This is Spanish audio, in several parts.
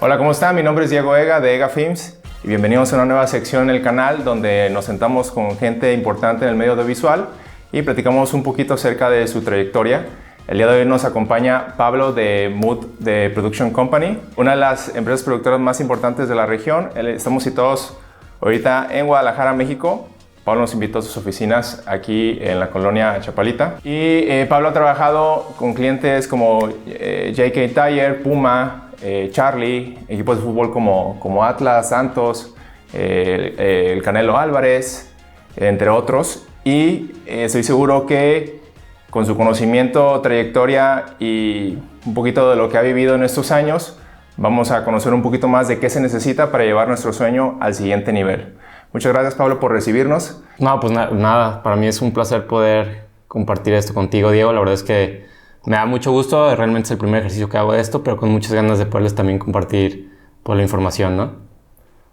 Hola, ¿cómo están? Mi nombre es Diego Ega de Ega Films y bienvenidos a una nueva sección en el canal donde nos sentamos con gente importante en el medio audiovisual y platicamos un poquito acerca de su trayectoria. El día de hoy nos acompaña Pablo de Mood de Production Company, una de las empresas productoras más importantes de la región. Estamos situados ahorita en Guadalajara, México. Pablo nos invitó a sus oficinas aquí en la colonia Chapalita. Y Pablo ha trabajado con clientes como JK Tire, Puma, Charlie, equipos de fútbol como Atlas, Santos, el Canelo Álvarez, entre otros. Y estoy seguro que con su conocimiento, trayectoria y un poquito de lo que ha vivido en estos años, vamos a conocer un poquito más de qué se necesita para llevar nuestro sueño al siguiente nivel. Muchas gracias, Pablo, por recibirnos. No, pues nada, para mí es un placer poder compartir esto contigo, Diego. La verdad es que me da mucho gusto, realmente es el primer ejercicio que hago de esto, pero con muchas ganas de poderles también compartir la información, ¿no?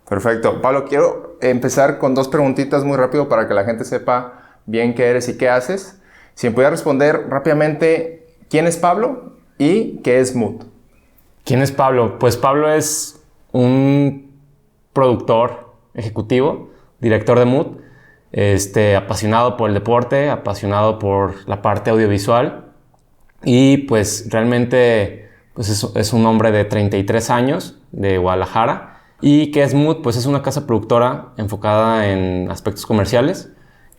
Perfecto. Pablo, quiero empezar con dos preguntitas muy rápido para que la gente sepa bien qué eres y qué haces. Si me pudieras responder rápidamente, ¿quién es Pablo y qué es Mood? ¿Quién es Pablo? Pues Pablo es un productor ejecutivo, director de Mood, apasionado por el deporte, apasionado por la parte audiovisual y pues realmente pues es un hombre de 33 años de Guadalajara. ¿Y qué es Mood? Pues es una casa productora enfocada en aspectos comerciales,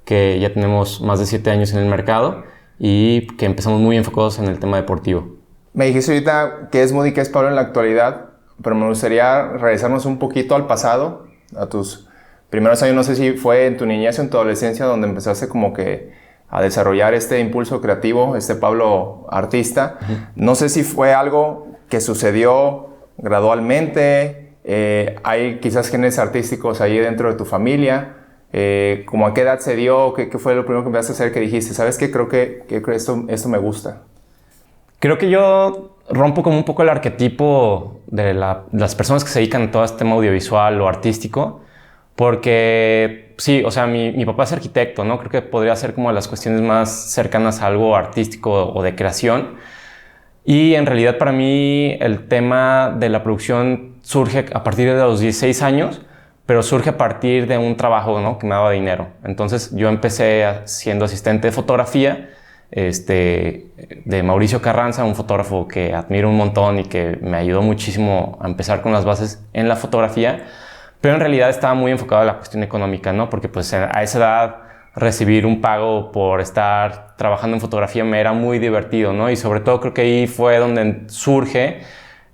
que ya tenemos más de 7 años en el mercado y que empezamos muy enfocados en el tema deportivo. Me dijiste ahorita qué es Mood y qué es Pablo en la actualidad, pero me gustaría regresarnos un poquito al pasado, a tus primeros años. No sé si fue en tu niñez o en tu adolescencia donde empezaste como que a desarrollar este impulso creativo, este Pablo artista. No sé si fue algo que sucedió gradualmente, hay quizás genes artísticos ahí dentro de tu familia. ¿Cómo a qué edad se dio? ¿Qué fue lo primero que empezaste a hacer que dijiste, ¿sabes qué? Creo que esto me gusta. Creo que yo rompo como un poco el arquetipo de las personas que se dedican a todo este tema audiovisual o artístico, porque sí, o sea, mi papá es arquitecto, ¿no? Creo que podría ser como las cuestiones más cercanas a algo artístico o de creación. Y en realidad para mí el tema de la producción surge a partir de los 16 años, pero surge a partir de un trabajo, ¿no? Que me daba dinero. Entonces yo empecé siendo asistente de fotografía de Mauricio Carranza, un fotógrafo que admiro un montón y que me ayudó muchísimo a empezar con las bases en la fotografía, pero en realidad estaba muy enfocado a la cuestión económica, ¿no? Porque pues a esa edad recibir un pago por estar trabajando en fotografía me era muy divertido, ¿no? Y sobre todo creo que ahí fue donde surge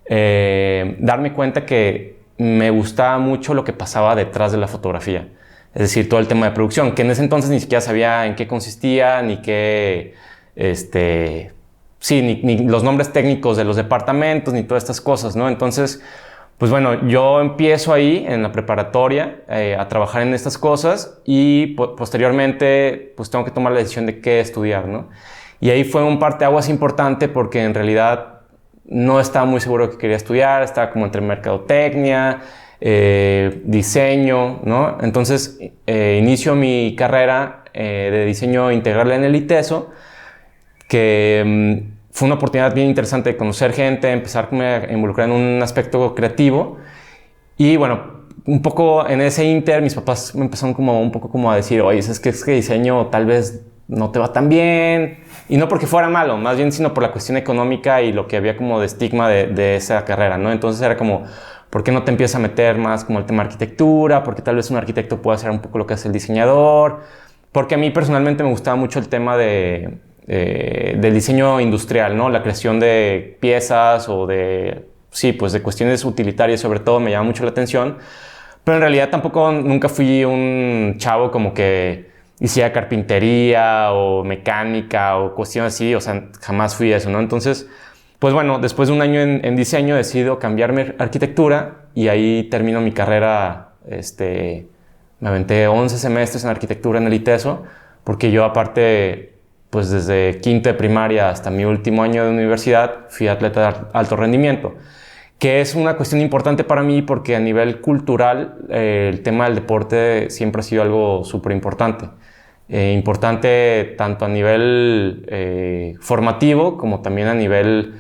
darme cuenta que me gustaba mucho lo que pasaba detrás de la fotografía. Es decir, todo el tema de producción, que en ese entonces ni siquiera sabía en qué consistía, ni qué, ni los nombres técnicos de los departamentos, ni todas estas cosas, ¿no? Entonces, pues bueno, yo empiezo ahí en la preparatoria a trabajar en estas cosas y posteriormente pues tengo que tomar la decisión de qué estudiar, ¿no? Y ahí fue un parteaguas importante porque en realidad no estaba muy seguro de que quería estudiar, estaba como entre mercadotecnia, diseño, ¿no? Entonces inicio mi carrera de diseño integral en el ITESO, que fue una oportunidad bien interesante de conocer gente, empezar a involucrar en un aspecto creativo. Y bueno, un poco en ese inter, mis papás me empezaron como un poco como a decir, oye, es que diseño tal vez no te va tan bien. Y no porque fuera malo, más bien sino por la cuestión económica y lo que había como de estigma de esa carrera, ¿no? Entonces era como, ¿por qué no te empiezas a meter más como el tema arquitectura? Porque tal vez un arquitecto pueda hacer un poco lo que hace el diseñador. Porque a mí personalmente me gustaba mucho el tema del diseño industrial, ¿no? La creación de piezas o de cuestiones utilitarias sobre todo me llama mucho la atención. Pero en realidad tampoco nunca fui un chavo como que hiciera carpintería o mecánica o cuestiones así, o sea, jamás fui eso, ¿no? Entonces, pues bueno, después de un año en diseño decido cambiarme a arquitectura y ahí termino mi carrera, me aventé 11 semestres en arquitectura en el ITESO, porque yo aparte, pues desde quinto de primaria hasta mi último año de universidad fui atleta de alto rendimiento, que es una cuestión importante para mí porque a nivel cultural el tema del deporte siempre ha sido algo súper importante. Importante tanto a nivel formativo como también a nivel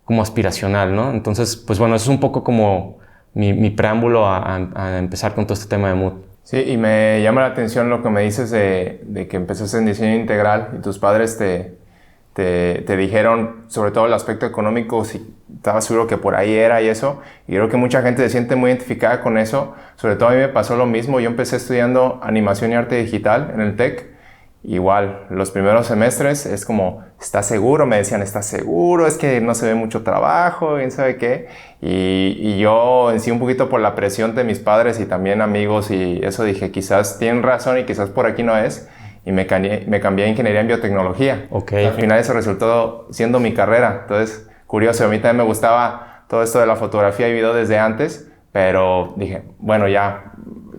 como aspiracional, ¿no? Entonces, pues bueno, eso es un poco como mi preámbulo a empezar con todo este tema de mood. Sí, y me llama la atención lo que me dices de que empezaste en diseño integral y tus padres te dijeron sobre todo el aspecto económico, si estabas seguro que por ahí era y eso. Y creo que mucha gente se siente muy identificada con eso. Sobre todo a mí me pasó lo mismo. Yo empecé estudiando animación y arte digital en el TEC. Igual, los primeros semestres es como, ¿estás seguro? Me decían, ¿estás seguro? Es que no se ve mucho trabajo, quién sabe qué. Y yo en sí un poquito por la presión de mis padres y también amigos y eso dije, quizás tienen razón y quizás por aquí no es. Y me cambié a ingeniería en biotecnología. Okay. Al final eso resultó siendo mi carrera. Entonces, curioso, a mí también me gustaba todo esto de la fotografía y video desde antes, pero dije, bueno, ya,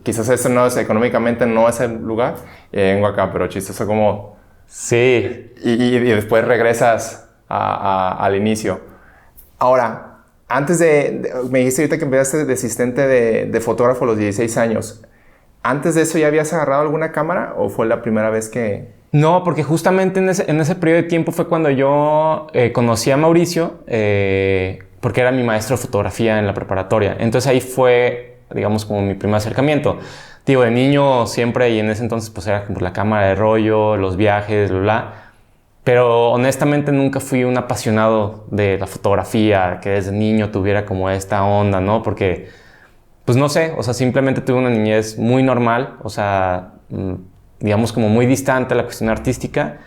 quizás esto no es, económicamente no es el lugar, y vengo acá, pero chistoso como... Sí. Y después regresas al inicio. Ahora, antes me dijiste ahorita que empezaste de asistente de fotógrafo a los 16 años. ¿Antes de eso ya habías agarrado alguna cámara o fue la primera vez que...? No, porque justamente en ese periodo de tiempo fue cuando yo conocí a Mauricio, porque era mi maestro de fotografía en la preparatoria. Entonces ahí fue, digamos, como mi primer acercamiento. Digo, de niño siempre, y en ese entonces pues era como la cámara de rollo, los viajes, bla. Pero honestamente nunca fui un apasionado de la fotografía, que desde niño tuviera como esta onda, ¿no? Porque, pues no sé, o sea, simplemente tuve una niñez muy normal, o sea, digamos como muy distante a la cuestión artística.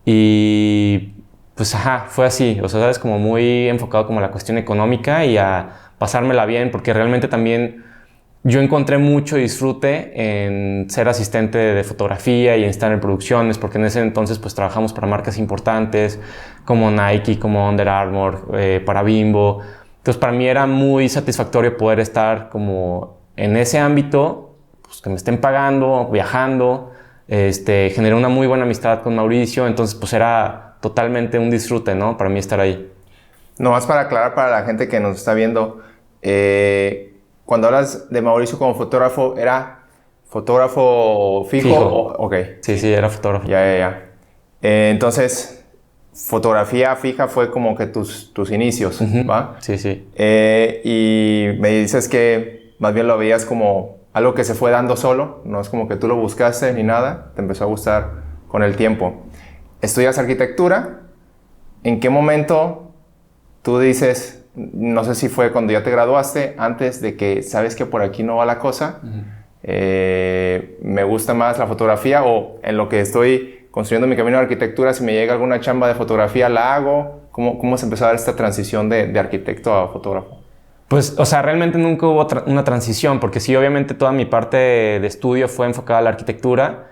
Y pues ajá, fue así, o sea, sabes, como muy enfocado como a la cuestión económica y a pasármela bien, porque realmente también yo encontré mucho disfrute en ser asistente de fotografía y en estar en producciones, porque en ese entonces pues trabajamos para marcas importantes como Nike, como Under Armour, para Bimbo. Entonces para mí era muy satisfactorio poder estar como en ese ámbito, pues que me estén pagando, viajando. Generé una muy buena amistad con Mauricio, entonces pues era totalmente un disfrute, ¿no? Para mí estar ahí. Nomás para aclarar para la gente que nos está viendo, cuando hablas de Mauricio como fotógrafo, ¿era fotógrafo fijo? Ok. Sí, era fotógrafo. Ya. Entonces, fotografía fija fue como que tus inicios, ¿va? Sí. Y me dices que más bien lo veías como algo que se fue dando solo, no es como que tú lo buscaste ni nada, te empezó a gustar con el tiempo. Estudias arquitectura, ¿en qué momento tú dices, no sé si fue cuando ya te graduaste, antes de que sabes que por aquí no va la cosa, me gusta más la fotografía o en lo que estoy construyendo mi camino de arquitectura, si me llega alguna chamba de fotografía, la hago? ¿Cómo se empezó a dar esta transición de arquitecto a fotógrafo? Pues, o sea, realmente nunca hubo una transición, porque sí, obviamente toda mi parte de estudio fue enfocada a la arquitectura,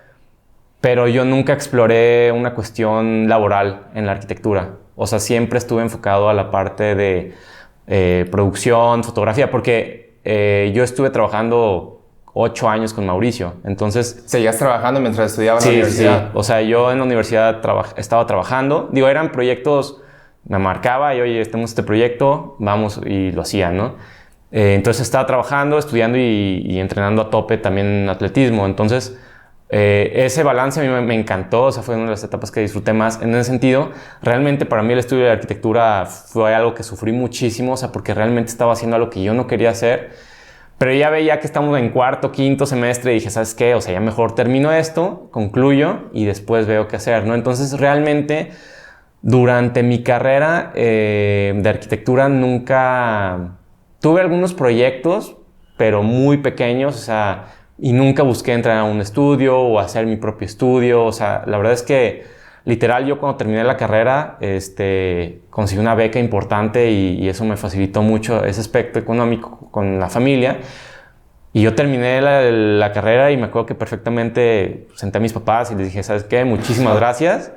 pero yo nunca exploré una cuestión laboral en la arquitectura. O sea, siempre estuve enfocado a la parte de producción, fotografía, porque yo estuve trabajando 8 años con Mauricio, entonces... ¿Seguías trabajando mientras estudiabas en la universidad? Sí, o sea, yo en la universidad estaba trabajando. Digo, eran proyectos... Me marcaba y, oye, tenemos este proyecto, vamos, y lo hacía, ¿no? Entonces estaba trabajando, estudiando y entrenando a tope también en atletismo. Entonces, ese balance a mí me encantó, o sea, fue una de las etapas que disfruté más. En ese sentido, realmente para mí el estudio de arquitectura fue algo que sufrí muchísimo, o sea, porque realmente estaba haciendo algo que yo no quería hacer. Pero ya veía que estamos en cuarto, quinto semestre y dije, ¿sabes qué? O sea, ya mejor termino esto, concluyo y después veo qué hacer, ¿no? Entonces, realmente... Durante mi carrera de arquitectura nunca... Tuve algunos proyectos, pero muy pequeños, o sea, y nunca busqué entrar a un estudio o hacer mi propio estudio. O sea, la verdad es que, literal, yo cuando terminé la carrera, conseguí una beca importante y eso me facilitó mucho ese aspecto económico con la familia. Y yo terminé la carrera y me acuerdo que perfectamente senté a mis papás y les dije, ¿sabes qué? Muchísimas gracias.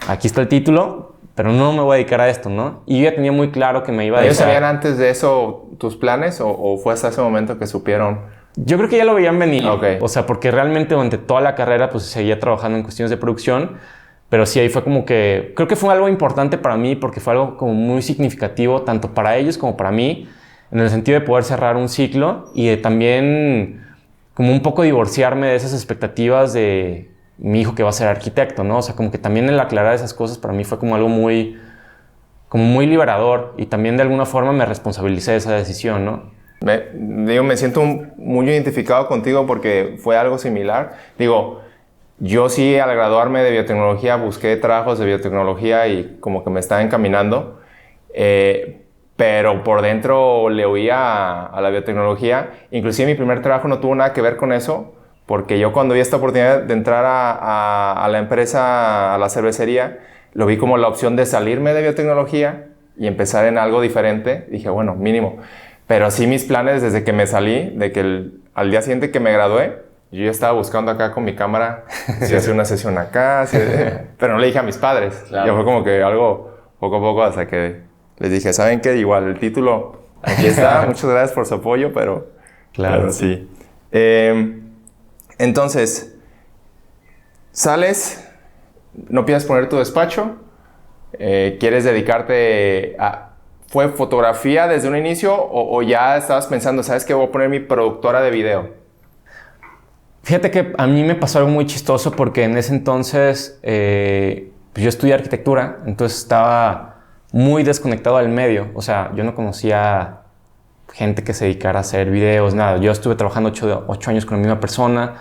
Aquí está el título, pero no me voy a dedicar a esto, ¿no? Y yo ya tenía muy claro que me iba a dedicar. ¿Ellos sabían antes de eso tus planes o fue hasta ese momento que supieron? Yo creo que ya lo veían venir. Okay. O sea, porque realmente durante toda la carrera pues seguía trabajando en cuestiones de producción, pero sí ahí fue como que... Creo que fue algo importante para mí porque fue algo como muy significativo tanto para ellos como para mí, en el sentido de poder cerrar un ciclo y de también como un poco divorciarme de esas expectativas de... mi hijo que va a ser arquitecto, ¿no? O sea, como que también el aclarar esas cosas para mí fue como algo muy liberador y también de alguna forma me responsabilicé de esa decisión, ¿no? Me siento muy identificado contigo porque fue algo similar. Digo, yo sí al graduarme de biotecnología busqué trabajos de biotecnología y como que me estaba encaminando, pero por dentro le huía a la biotecnología. Inclusive mi primer trabajo no tuvo nada que ver con eso, porque yo cuando vi esta oportunidad de entrar a la empresa, a la cervecería, lo vi como la opción de salirme de biotecnología y empezar en algo diferente. Dije, bueno, mínimo. Pero sí mis planes desde que me salí, de que al día siguiente que me gradué, yo ya estaba buscando acá con mi cámara si hacer una sesión acá, pero no le dije a mis padres. Claro. Ya fue como que algo poco a poco hasta que les dije, ¿saben qué? Igual el título aquí está, muchas gracias por su apoyo, pero sí. Entonces, sales, no piensas poner tu despacho, quieres dedicarte a... ¿Fue fotografía desde un inicio o ya estabas pensando, sabes que voy a poner mi productora de video? Fíjate que a mí me pasó algo muy chistoso porque en ese entonces pues yo estudié arquitectura, entonces estaba muy desconectado del medio. O sea, yo no conocía gente que se dedicara a hacer videos, nada. Yo estuve trabajando 8 años con la misma persona.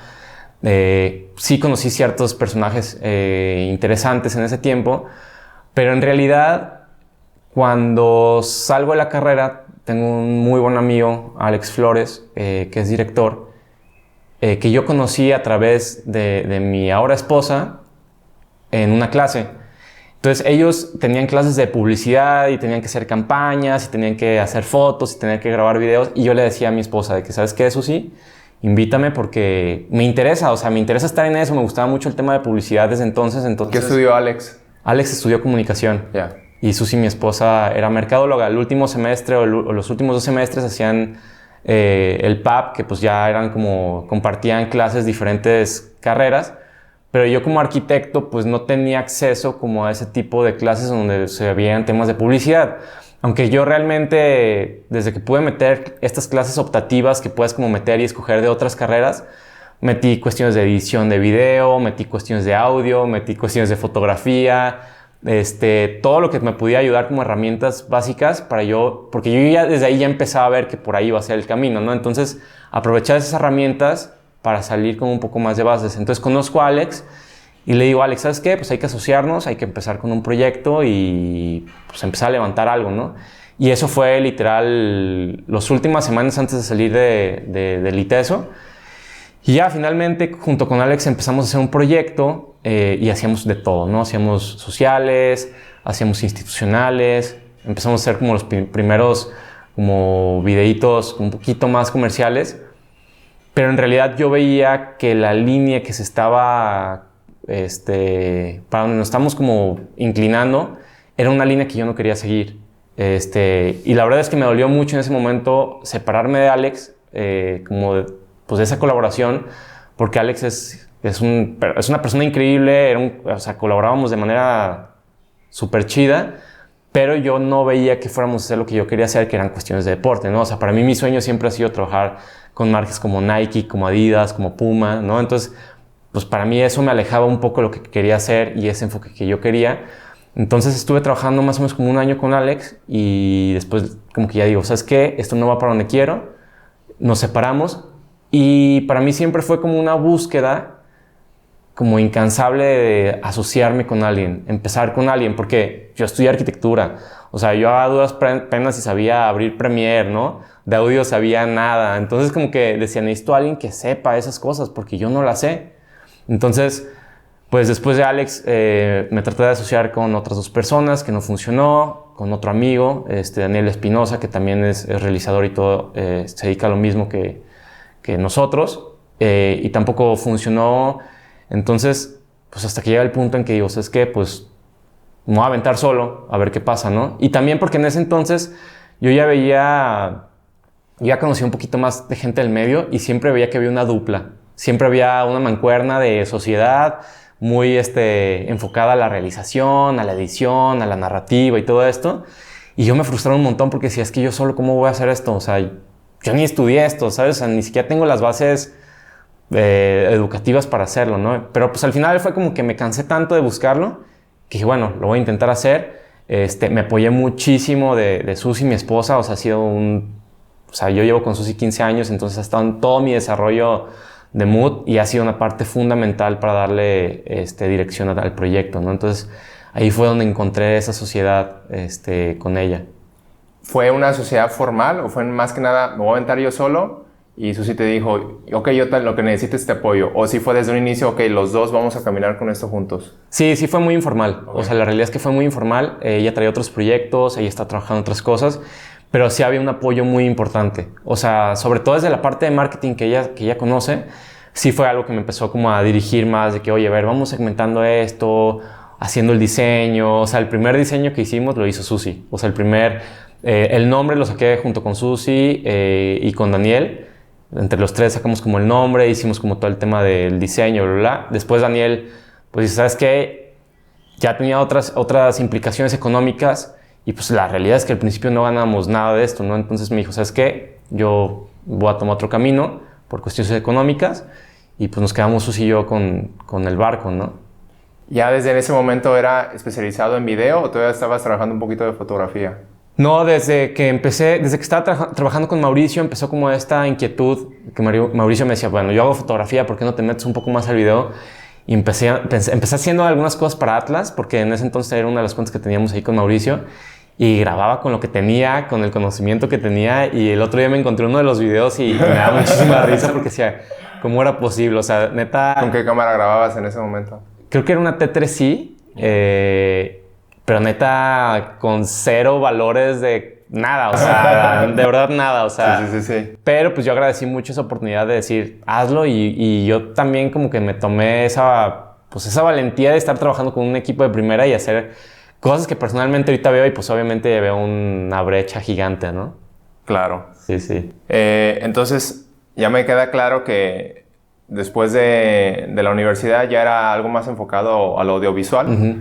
Sí conocí ciertos personajes interesantes en ese tiempo, pero en realidad cuando salgo de la carrera tengo un muy buen amigo, Alex Flores, que es director, que yo conocí a través de mi ahora esposa en una clase. Entonces ellos tenían clases de publicidad y tenían que hacer campañas y tenían que hacer fotos y tenían que grabar videos, y yo le decía a mi esposa de que, ¿sabes qué, Susi? Invítame porque me interesa, o sea, me interesa estar en eso, me gustaba mucho el tema de publicidad desde entonces. ¿Qué estudió Alex? Alex estudió comunicación. Ya. Yeah. Y Susi, mi esposa, era mercadóloga. El último semestre o los últimos 2 semestres hacían el PAP, que pues ya eran como, compartían clases, diferentes carreras. Pero yo como arquitecto pues no tenía acceso como a ese tipo de clases donde se veían temas de publicidad. Aunque yo realmente, desde que pude meter estas clases optativas que puedes como meter y escoger de otras carreras, metí cuestiones de edición de video, metí cuestiones de audio, metí cuestiones de fotografía, todo lo que me podía ayudar como herramientas básicas para porque yo ya desde ahí ya empezaba a ver que por ahí iba a ser el camino, ¿no? Entonces, aprovechar esas herramientas para salir con un poco más de bases. Entonces, conozco a Alex y le digo, Alex, ¿sabes qué? Pues hay que asociarnos, hay que empezar con un proyecto y pues empezar a levantar algo, ¿no? Y eso fue literal las últimas semanas antes de salir del ITESO. Y ya finalmente, junto con Alex, empezamos a hacer un proyecto y hacíamos de todo, ¿no? Hacíamos sociales, hacíamos institucionales, empezamos a hacer como los primeros como videitos un poquito más comerciales, pero en realidad yo veía que la línea que se estaba, para donde nos estamos como inclinando, era una línea que yo no quería seguir. Y la verdad es que me dolió mucho en ese momento separarme de Alex, pues de esa colaboración, porque Alex es una persona increíble, o sea, colaborábamos de manera súper chida, pero yo no veía que fuéramos a hacer lo que yo quería hacer, que eran cuestiones de deporte, ¿no? O sea, para mí mi sueño siempre ha sido trabajar con marcas como Nike, como Adidas, como Puma, ¿no? Entonces, pues para mí eso me alejaba un poco de lo que quería hacer y ese enfoque que yo quería. Entonces estuve trabajando más o menos como 1 año con Alex y después como que ya digo, ¿sabes qué? Esto no va para donde quiero. Nos separamos. Y para mí siempre fue como una búsqueda como incansable de asociarme con alguien, empezar con alguien, porque yo estudié arquitectura. O sea, yo a duras penas y sabía abrir Premiere, ¿no? De audio sabía nada. Entonces como que decía, necesito a alguien que sepa esas cosas porque yo no las sé. Entonces, pues después de Alex me traté de asociar con otras 2 personas que no funcionó, con otro amigo, Daniel Espinosa, que también es realizador y todo, se dedica a lo mismo que nosotros, y tampoco funcionó. Entonces, pues hasta que llega el punto en que digo, ¿sabes qué? Pues me voy a aventar solo, a ver qué pasa, ¿no? Y también porque en ese entonces yo ya conocía un poquito más de gente del medio y siempre veía que había una dupla. Siempre había una mancuerna de sociedad muy enfocada a la realización, a la edición, a la narrativa y todo esto. Y yo me frustraba un montón porque decía, es que yo solo, ¿cómo voy a hacer esto? O sea, yo ni estudié esto, ¿sabes? O sea, ni siquiera tengo las bases educativas para hacerlo, ¿no? Pero pues al final fue como que me cansé tanto de buscarlo que dije, bueno, lo voy a intentar hacer. Me apoyé muchísimo de Susi, mi esposa, o sea, ha sido o sea, yo llevo con Susi 15 años, entonces ha estado en todo mi desarrollo de Mood y ha sido una parte fundamental para darle dirección al proyecto, ¿no? Entonces, ahí fue donde encontré esa sociedad con ella. ¿Fue una sociedad formal o fue más que nada, me voy a aventar yo solo? Y Susi te dijo, ok, lo que necesites es este apoyo. O si fue desde un inicio, ok, los dos vamos a caminar con esto juntos. Sí, fue muy informal. Okay. O sea, la realidad es que fue muy informal. Ella traía otros proyectos, ella está trabajando en otras cosas, pero sí había un apoyo muy importante. O sea, sobre todo desde la parte de marketing que ella conoce, sí fue algo que me empezó como a dirigir más de que, oye, a ver, vamos segmentando esto, haciendo el diseño. O sea, el primer diseño que hicimos lo hizo Susi. O sea, el nombre lo saqué junto con Susi y con Daniel. Entre los tres sacamos como el nombre, hicimos como todo el tema del diseño, bla, bla. Después Daniel, pues dice, ¿sabes qué? Ya tenía otras implicaciones económicas y pues la realidad es que al principio no ganábamos nada de esto, ¿no? Entonces me dijo, ¿sabes qué? Yo voy a tomar otro camino por cuestiones económicas y pues nos quedamos Susi y yo con el barco, ¿no? ¿Ya desde ese momento era especializado en video o todavía estabas trabajando un poquito de fotografía? No, desde que estaba trabajando con Mauricio, empezó como esta inquietud que Mauricio me decía, bueno, yo hago fotografía, ¿por qué no te metes un poco más al video? Y empecé haciendo algunas cosas para Atlas, porque en ese entonces era una de las cuentas que teníamos ahí con Mauricio, y grababa con lo que tenía, con el conocimiento que tenía, y el otro día me encontré uno de los videos y me daba muchísima risa porque decía, ¿cómo era posible? O sea, neta... ¿Con qué cámara grababas en ese momento? Creo que era una T3i, pero neta, con cero valores de nada, o sea, de verdad nada, o sea. Sí. Pero pues yo agradecí mucho esa oportunidad de decir, hazlo y yo también como que me tomé esa valentía de estar trabajando con un equipo de primera y hacer cosas que personalmente ahorita veo y pues obviamente veo una brecha gigante, ¿no? Claro. Sí. Entonces, ya me queda claro que después de la universidad ya era algo más enfocado a lo audiovisual. Uh-huh.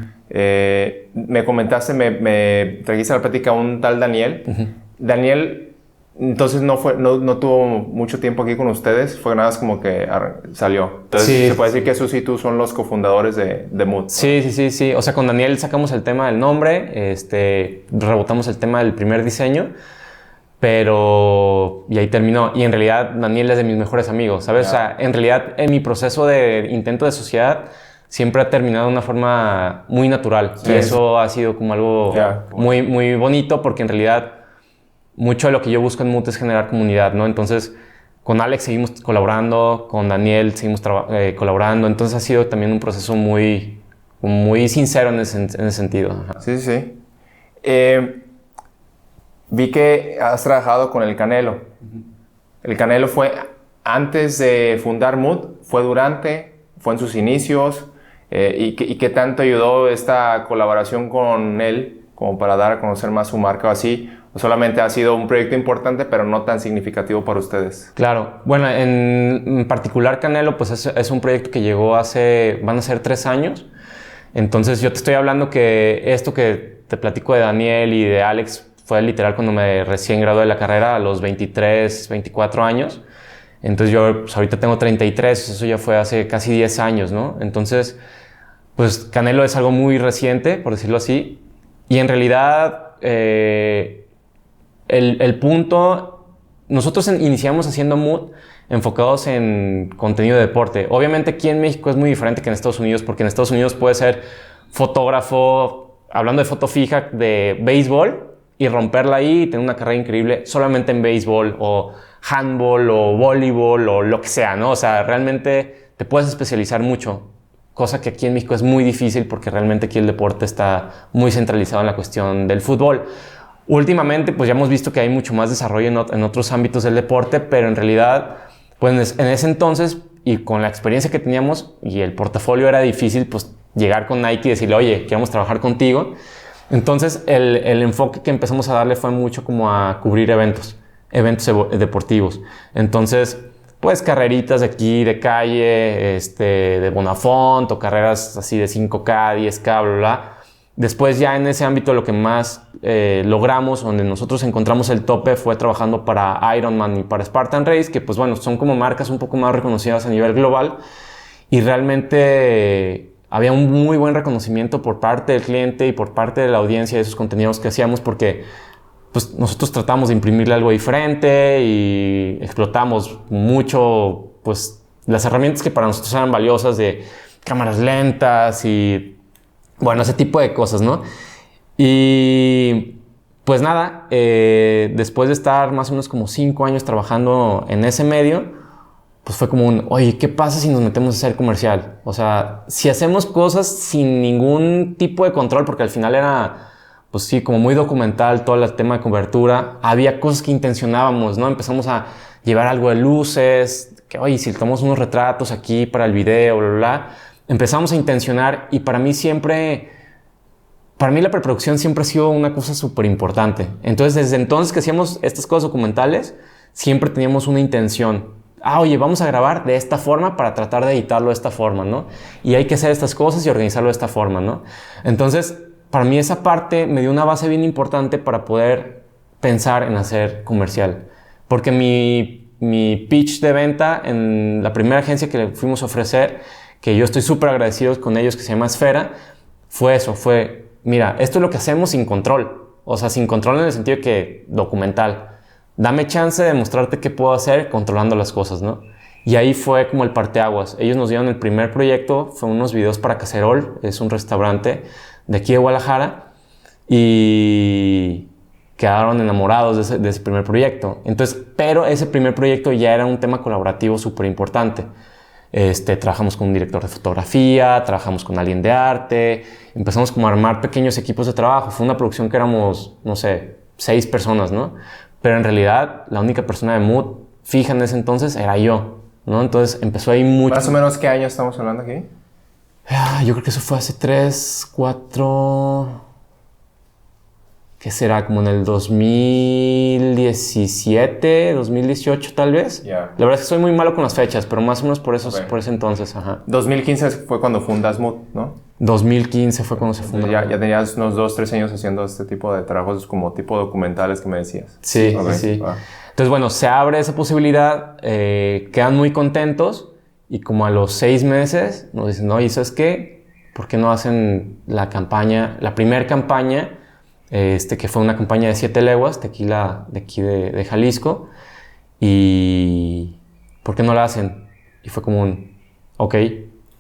Me comentaste, me trajiste a la plática un tal Daniel. Uh-huh. Daniel, entonces no tuvo mucho tiempo aquí con ustedes, fue nada más como que salió. Entonces, sí. Se puede decir que Susi y tú son los cofundadores de Mood, ¿no? Sí. O sea, con Daniel sacamos el tema del nombre, rebotamos el tema del primer diseño, pero... Y ahí terminó. Y en realidad, Daniel es de mis mejores amigos, ¿sabes? Yeah. O sea, en realidad, en mi proceso de intento de sociedad, siempre ha terminado de una forma muy natural. Sí. Y eso ha sido como algo muy, muy bonito porque en realidad mucho de lo que yo busco en Mood es generar comunidad, ¿no? Entonces, con Alex seguimos colaborando, con Daniel seguimos colaborando. Entonces, ha sido también un proceso muy, muy sincero en ese sentido. Sí. Vi que has trabajado con el Canelo. Uh-huh. ¿El Canelo fue antes de fundar Mood? ¿Fue durante? ¿Fue en sus inicios? ¿Y qué tanto ayudó esta colaboración con él como para dar a conocer más su marca o así? ¿O solamente ha sido un proyecto importante pero no tan significativo para ustedes? Claro. Bueno, en particular Canelo pues es un proyecto que llegó van a ser 3 años. Entonces yo te estoy hablando que esto que te platico de Daniel y de Alex fue literal cuando me recién gradué de la carrera a los 23, 24 años. Entonces yo pues, ahorita tengo 33, eso ya fue hace casi 10 años, ¿no? Entonces... Pues Canelo es algo muy reciente, por decirlo así. Y en realidad, el punto... Nosotros iniciamos haciendo Mood enfocados en contenido de deporte. Obviamente aquí en México es muy diferente que en Estados Unidos, porque en Estados Unidos puede ser fotógrafo, hablando de foto fija, de béisbol, y romperla ahí y tener una carrera increíble solamente en béisbol, o handball, o voleibol, o lo que sea, ¿no? O sea, realmente te puedes especializar mucho. Cosa que aquí en México es muy difícil porque realmente aquí el deporte está muy centralizado en la cuestión del fútbol. Últimamente, pues ya hemos visto que hay mucho más desarrollo en otros ámbitos del deporte, pero en realidad, pues en ese entonces y con la experiencia que teníamos y el portafolio era difícil, pues llegar con Nike y decirle, oye, queremos trabajar contigo. Entonces, el enfoque que empezamos a darle fue mucho como a cubrir eventos deportivos. Entonces... Pues carreritas de aquí, de calle, de Bonafont o carreras así de 5K, 10K, bla, bla. Después ya en ese ámbito lo que más logramos, donde nosotros encontramos el tope, fue trabajando para Ironman y para Spartan Race, que pues bueno, son como marcas un poco más reconocidas a nivel global. Y realmente había un muy buen reconocimiento por parte del cliente y por parte de la audiencia de esos contenidos que hacíamos porque pues nosotros tratamos de imprimirle algo diferente y explotamos mucho, pues, las herramientas que para nosotros eran valiosas de cámaras lentas y, bueno, ese tipo de cosas, ¿no? Y pues nada, después de estar más o menos como 5 años trabajando en ese medio, pues fue como oye, ¿qué pasa si nos metemos a hacer comercial? O sea, si hacemos cosas sin ningún tipo de control, porque al final era, pues sí, como muy documental todo el tema de cobertura, había cosas que intencionábamos, ¿no? Empezamos a llevar algo de luces, que oye, si tomamos unos retratos aquí para el video, bla, bla, bla. Empezamos a intencionar y para mí la preproducción siempre ha sido una cosa súper importante. Entonces, desde entonces que hacíamos estas cosas documentales, siempre teníamos una intención. Oye, vamos a grabar de esta forma para tratar de editarlo de esta forma, ¿no? Y hay que hacer estas cosas y organizarlo de esta forma, ¿no? Entonces, para mí esa parte me dio una base bien importante para poder pensar en hacer comercial. Porque mi pitch de venta en la primera agencia que le fuimos a ofrecer, que yo estoy súper agradecido con ellos, que se llama Esfera, fue eso, mira, esto es lo que hacemos sin control. O sea, sin control en el sentido de que documental. Dame chance de mostrarte qué puedo hacer controlando las cosas, ¿no? Y ahí fue como el parteaguas. Ellos nos dieron el primer proyecto, fue unos videos para Caserol, es un restaurante de aquí de Guadalajara, y quedaron enamorados de ese primer proyecto. Entonces, pero ese primer proyecto ya era un tema colaborativo súper importante. Trabajamos con un director de fotografía, trabajamos con alguien de arte, empezamos como a armar pequeños equipos de trabajo. Fue una producción que éramos, no sé, 6 personas, ¿no? Pero en realidad la única persona de Mood fija en ese entonces era yo, ¿no? Entonces empezó ahí mucho. ¿Más o menos qué año estamos hablando aquí? Yo creo que eso fue hace 3, 4... ¿Qué será? Como en el 2017, 2018 tal vez. Yeah. La verdad es que soy muy malo con las fechas, pero más o menos por ese entonces. Ajá. 2015 fue cuando fundas Mood, ¿no? 2015 fue cuando se fundó. Ya tenías unos 2, 3 años haciendo este tipo de trabajos como tipo documentales que me decías. Sí, sí. Entonces, bueno, se abre esa posibilidad, quedan muy contentos y como a los 6 meses nos dicen, no, ¿y sabes qué? ¿Por qué no hacen la primera campaña? Que fue una campaña de 7 leguas, tequila de aquí de Jalisco, y ¿por qué no la hacen? Y fue como ok,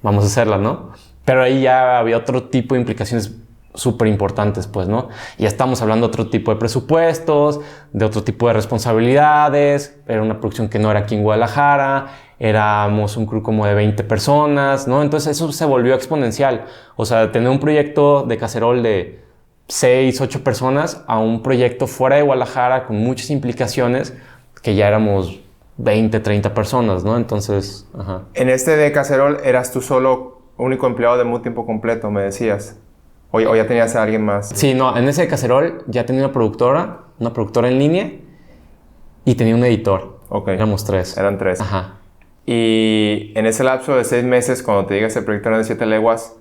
vamos a hacerla, ¿no? Pero ahí ya había otro tipo de implicaciones súper importantes, pues, ¿no? Ya estamos hablando de otro tipo de presupuestos, de otro tipo de responsabilidades, era una producción que no era aquí en Guadalajara, éramos un crew como de 20 personas, ¿no? Entonces eso se volvió exponencial, o sea, tener un proyecto de Caserol de 6, 8 personas a un proyecto fuera de Guadalajara con muchas implicaciones que ya éramos 20, 30 personas, ¿no? Entonces, ajá. En este de Caserol, ¿eras tú solo único empleado de Mood tiempo completo, me decías? ¿O ya tenías a alguien más? Sí, no, en ese de Caserol ya tenía una productora en línea y tenía un editor. Ok. Éramos 3. Eran 3. Ajá. Y en ese lapso de 6 meses, cuando te llega ese proyecto de 7 leguas,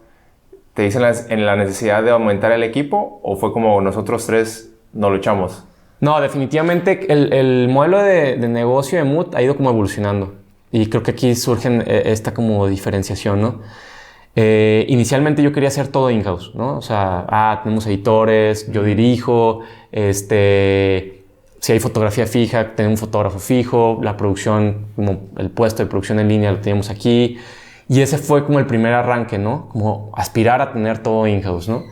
¿te dicen en la necesidad de aumentar el equipo o fue como nosotros 3 nos luchamos? No, definitivamente el modelo de negocio de Mood ha ido como evolucionando y creo que aquí surge esta como diferenciación, ¿no? Inicialmente yo quería hacer todo in-house, ¿no? O sea, tenemos editores, yo dirijo, si hay fotografía fija, tener un fotógrafo fijo, la producción, como el puesto de producción en línea lo teníamos aquí. Y ese fue como el primer arranque, ¿no? Como aspirar a tener todo in-house, ¿no?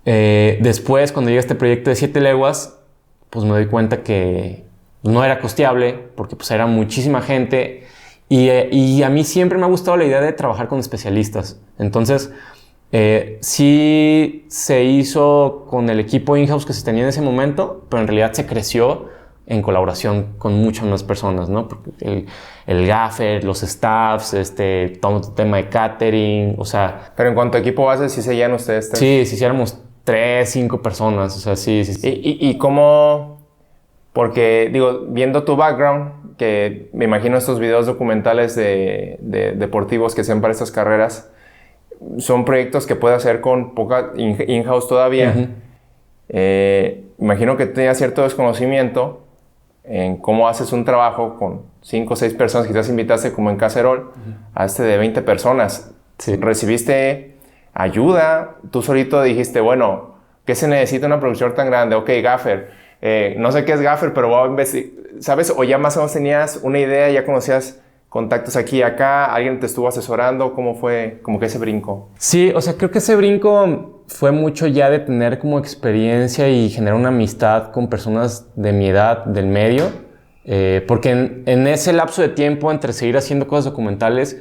Después, cuando llega este proyecto de 7 leguas, pues me doy cuenta que no era costeable porque pues era muchísima gente y a mí siempre me ha gustado la idea de trabajar con especialistas. Entonces, sí se hizo con el equipo in-house que se tenía en ese momento, pero en realidad se creció en colaboración con muchas más personas, ¿no? Porque el gaffer, los staffs, todo el tema de catering, o sea... Pero en cuanto a equipo base, ¿sí seguían ustedes 3? Sí, sí éramos 3, 5 personas, o sea, sí. ¿Y cómo...? Porque, digo, viendo tu background, que me imagino estos videos documentales de deportivos que hacen para estas carreras, son proyectos que puedes hacer con poca in-house todavía. Uh-huh. Imagino que tenías cierto desconocimiento en cómo haces un trabajo con 5 o 6 personas, quizás invitaste como en Caserol, uh-huh, a de 20 personas. Sí. ¿Recibiste ayuda? Tú solito dijiste, bueno, ¿qué se necesita una producción tan grande? Ok, gaffer, No sé qué es gaffer, pero voy a investigar, ¿sabes? O ya más o menos tenías una idea, ya conocías contactos aquí y acá, alguien te estuvo asesorando, ¿cómo fue como que ese brinco? Sí, o sea, creo que ese brinco fue mucho ya de tener como experiencia y generar una amistad con personas de mi edad, del medio, porque en ese lapso de tiempo entre seguir haciendo cosas documentales,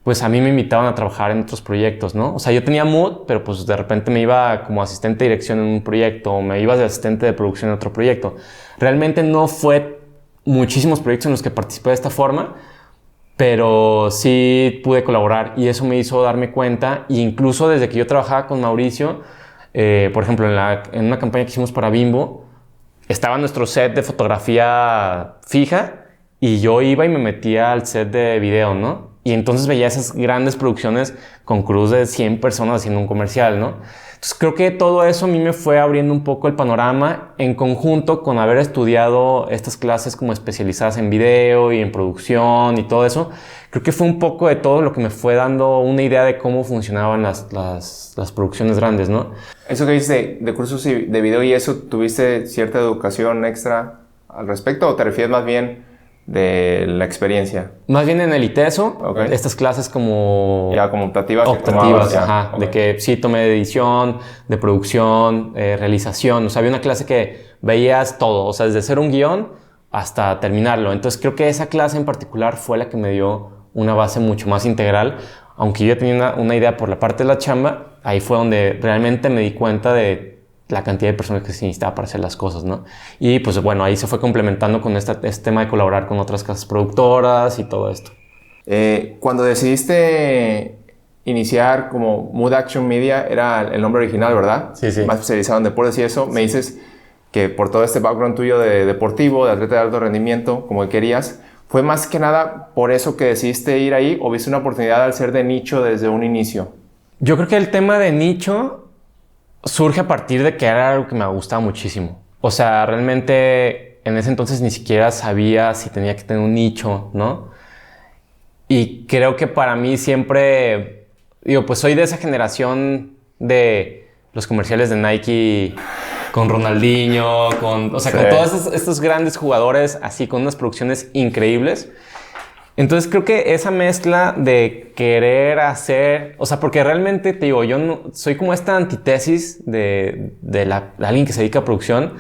pues a mí me invitaban a trabajar en otros proyectos, ¿no? O sea, yo tenía mood, pero pues de repente me iba como asistente de dirección en un proyecto, o me iba de asistente de producción en otro proyecto. Realmente no fue muchísimos proyectos en los que participé de esta forma, pero sí pude colaborar y eso me hizo darme cuenta, e incluso desde que yo trabajaba con Mauricio, por ejemplo, en una campaña que hicimos para Bimbo, estaba nuestro set de fotografía fija y yo iba y me metía al set de video, ¿no? Y entonces veía esas grandes producciones con crews de 100 personas haciendo un comercial, ¿no? Entonces creo que todo eso a mí me fue abriendo un poco el panorama en conjunto con haber estudiado estas clases como especializadas en video y en producción y todo eso. Creo que fue un poco de todo lo que me fue dando una idea de cómo funcionaban las producciones grandes, ¿no? Eso que dices de cursos de video y eso, ¿tuviste cierta educación extra al respecto o te refieres más bien de la experiencia? Más bien en el ITESO, Okay. estas clases como... Ya, como optativas. Optativas, ajá. Okay. De que sí tomé de edición, de producción, realización. O sea, había una clase que veías todo, o sea, desde hacer un guión hasta terminarlo. Entonces creo que esa clase en particular fue la que me dio una base mucho más integral. Aunque yo ya tenía una idea por la parte de la chamba, ahí fue donde realmente me di cuenta de la cantidad de personas que se necesitaba para hacer las cosas, ¿no? Y pues bueno, ahí se fue complementando con este tema de colaborar con otras casas productoras y todo esto. Cuando decidiste iniciar como Mood Action Media, era el nombre original, ¿verdad? Sí, sí. Más especializado en deportes y eso. Me dices que por todo este background tuyo de deportivo, de atleta de alto rendimiento, como que querías, ¿fue más que nada por eso que decidiste ir ahí o viste una oportunidad al ser de nicho desde un inicio? Yo creo que el tema de nicho surge a partir de que era algo que me gustaba muchísimo. O sea, realmente en ese entonces ni siquiera sabía si tenía que tener un nicho, ¿no? Y creo que para mí siempre, digo, pues soy de esa generación de los comerciales de Nike con Ronaldinho, con todos estos grandes jugadores, así con unas producciones increíbles. Entonces creo que esa mezcla de querer hacer, o sea, porque realmente te digo, yo no, soy como esta antítesis de alguien que se dedica a producción,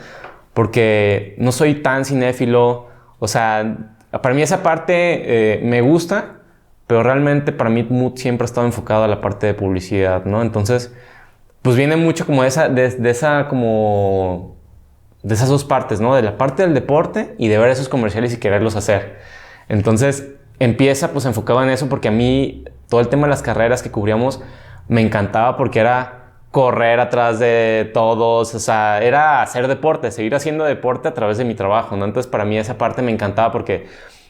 porque no soy tan cinéfilo, o sea, para mí esa parte me gusta, pero realmente para mí Mood siempre ha estado enfocado a la parte de publicidad, ¿no? Entonces, pues viene mucho como de esas dos partes, ¿no? De la parte del deporte y de ver esos comerciales y quererlos hacer. Entonces, empieza pues enfocado en eso porque a mí todo el tema de las carreras que cubríamos me encantaba porque era correr atrás de todos, o sea, era hacer deporte, seguir haciendo deporte a través de mi trabajo, ¿no? Entonces, para mí esa parte me encantaba porque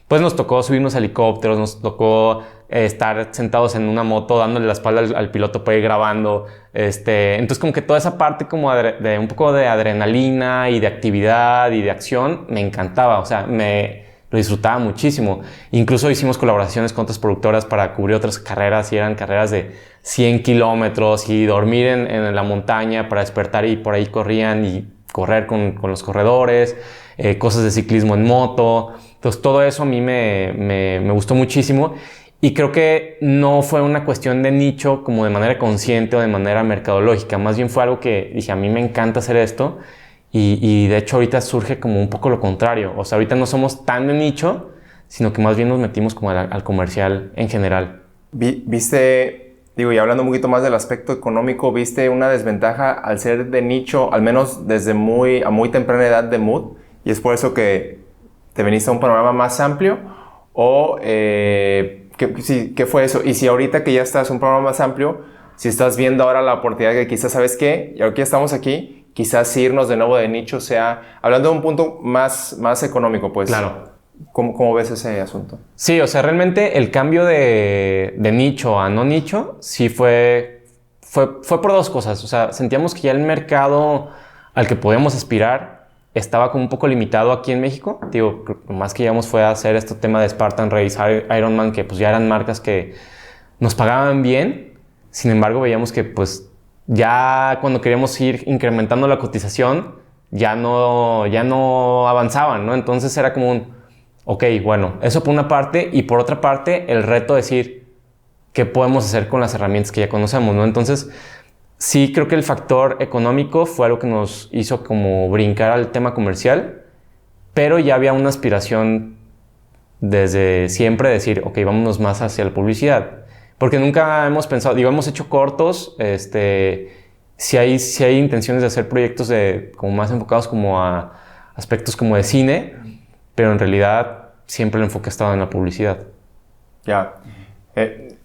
pues nos tocó subirnos a helicópteros, nos tocó estar sentados en una moto dándole la espalda al piloto para ir grabando. Entonces como que toda esa parte como de un poco de adrenalina y de actividad y de acción me encantaba, o sea, lo disfrutaba muchísimo. Incluso hicimos colaboraciones con otras productoras para cubrir otras carreras y eran carreras de 100 kilómetros y dormir en la montaña para despertar y por ahí corrían y correr con los corredores, cosas de ciclismo en moto. Entonces todo eso a mí me gustó muchísimo y creo que no fue una cuestión de nicho como de manera consciente o de manera mercadológica, más bien fue algo que dije, a mí me encanta hacer esto y de hecho ahorita surge como un poco lo contrario, o sea, ahorita no somos tan de nicho, sino que más bien nos metimos como al comercial en general. ¿Viste, digo, y hablando un poquito más del aspecto económico, viste una desventaja al ser de nicho, al menos desde a muy temprana edad de Mood, y es por eso que te veniste a un panorama más amplio o ¿qué fue eso? Y si ahorita que ya estás en un panorama más amplio, si estás viendo ahora la oportunidad que quizás, ¿sabes qué? Y ahora que ya estamos aquí, quizás irnos de nuevo de nicho sea, hablando de un punto más económico, pues. Claro. ¿Cómo ves ese asunto? Sí, o sea, realmente el cambio de nicho a no nicho sí fue por dos cosas. O sea, sentíamos que ya el mercado al que podíamos aspirar estaba como un poco limitado aquí en México. Digo, lo más que llegamos fue a hacer este tema de Spartan Race, Ironman, que pues ya eran marcas que nos pagaban bien. Sin embargo, veíamos que pues ya cuando queríamos ir incrementando la cotización, ya no avanzaban, ¿no? Entonces era como ok, bueno, eso por una parte, y por otra parte, el reto de decir qué podemos hacer con las herramientas que ya conocemos, ¿no? Entonces, sí creo que el factor económico fue algo que nos hizo como brincar al tema comercial, pero ya había una aspiración desde siempre de decir, ok, vámonos más hacia la publicidad. Porque nunca hemos pensado, digo, hemos hecho cortos, si hay intenciones de hacer proyectos como más enfocados como a aspectos como de cine, pero en realidad siempre el enfoque ha estado en la publicidad. Ya.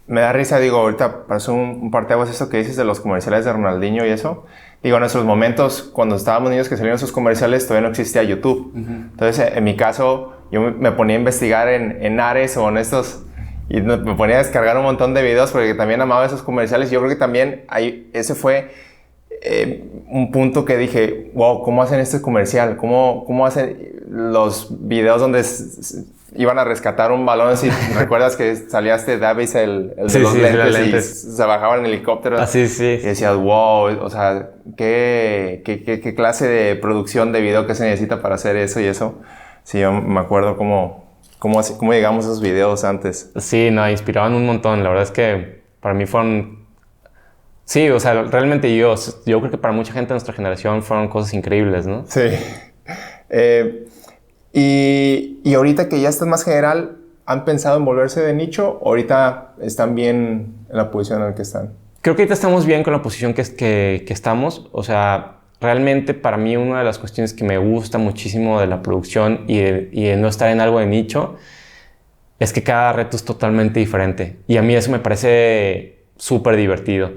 Me da risa, digo, ahorita parece un parteaguas eso que dices de los comerciales de Ronaldinho y eso. Digo, en esos momentos, cuando estábamos niños que salieron esos comerciales, todavía no existía YouTube. Entonces, en mi caso, yo me ponía a investigar en Ares o en estos... Y me ponía a descargar un montón de videos porque también amaba esos comerciales. Yo creo que también ese fue un punto que dije, wow, ¿cómo hacen este comercial? ¿Cómo hacen los videos donde iban a rescatar un balón? Si recuerdas que salía Davis, el de sí, los sí, lentes, y se bajaban en helicóptero. Así, sí. Y decías, wow, o sea, ¿qué clase de producción de video que se necesita para hacer eso y eso? Sí, yo me acuerdo cómo llegamos a esos videos antes. Sí, no, inspiraban un montón. La verdad es que para mí fueron... Sí, o sea, realmente yo creo que para mucha gente de nuestra generación fueron cosas increíbles, ¿no? Sí. Y ahorita que ya estás más general, ¿han pensado en volverse de nicho o ahorita están bien en la posición en la que están? Creo que ahorita estamos bien con la posición que estamos. O sea, realmente para mí una de las cuestiones que me gusta muchísimo de la producción y de no estar en algo de nicho es que cada reto es totalmente diferente. Y a mí eso me parece súper divertido.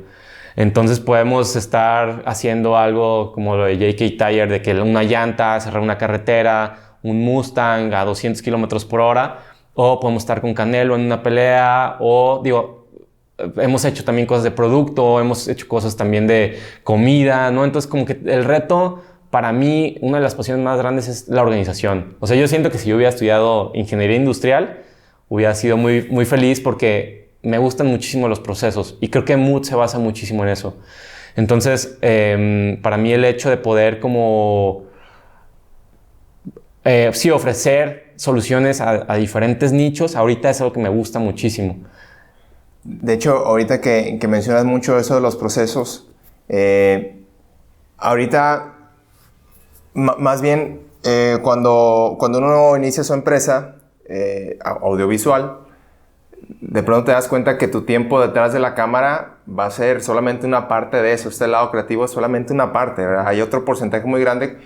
Entonces podemos estar haciendo algo como lo de J.K. Tire, de que una llanta, cerrar una carretera, un Mustang a 200 kilómetros por hora, o podemos estar con Canelo en una pelea, o digo, hemos hecho también cosas de producto, hemos hecho cosas también de comida, ¿no? Entonces como que el reto, para mí, una de las pasiones más grandes es la organización. O sea, yo siento que si yo hubiera estudiado ingeniería industrial, hubiera sido muy, muy feliz porque me gustan muchísimo los procesos y creo que Mood se basa muchísimo en eso. Entonces, para mí el hecho de poder como sí ofrecer soluciones a diferentes nichos, ahorita es algo que me gusta muchísimo. De hecho, ahorita que mencionas mucho eso de los procesos, ahorita más bien cuando uno inicia su empresa audiovisual, de pronto te das cuenta que tu tiempo detrás de la cámara va a ser solamente una parte de eso. Este lado creativo es solamente una parte, ¿verdad? Hay otro porcentaje muy grande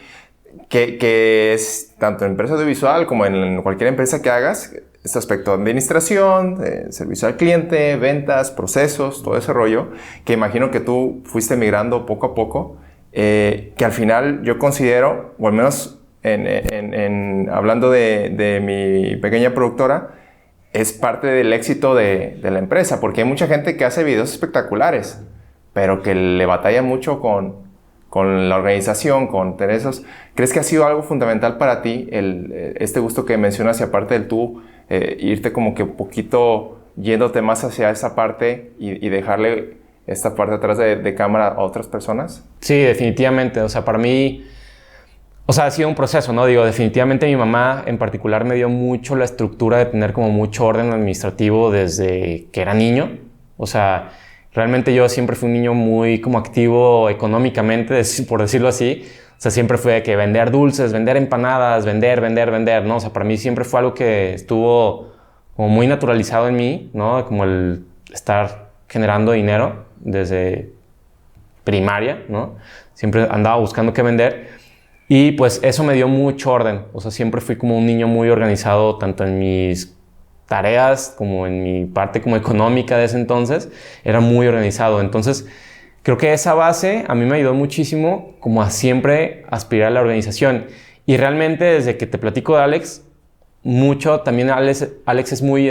que es tanto en empresa audiovisual como en cualquier empresa que hagas, este aspecto de administración, de servicio al cliente, ventas, procesos, todo ese rollo, que imagino que tú fuiste migrando poco a poco, que al final yo considero, o al menos hablando de mi pequeña productora, es parte del éxito de la empresa, porque hay mucha gente que hace videos espectaculares, pero que le batalla mucho con la organización, con tener esos... ¿Crees que ha sido algo fundamental para ti este gusto que mencionas y aparte del tú irte como que un poquito yéndote más hacia esa parte y dejarle esta parte atrás de cámara a otras personas? Sí, definitivamente. O sea, para mí... O sea, ha sido un proceso, ¿no? Digo, definitivamente mi mamá en particular me dio mucho la estructura de tener como mucho orden administrativo desde que era niño. O sea, realmente yo siempre fui un niño muy como activo económicamente, por decirlo así. O sea, siempre fue de que vender dulces, vender empanadas, vender, ¿no? O sea, para mí siempre fue algo que estuvo como muy naturalizado en mí, ¿no? Como el estar generando dinero desde primaria, ¿no? Siempre andaba buscando qué vender. Y pues eso me dio mucho orden. O sea, siempre fui como un niño muy organizado, tanto en mis tareas como en mi parte como económica de ese entonces. Era muy organizado. Entonces, creo que esa base a mí me ayudó muchísimo como a siempre aspirar a la organización. Y realmente desde que te platico de Alex, mucho también Alex es muy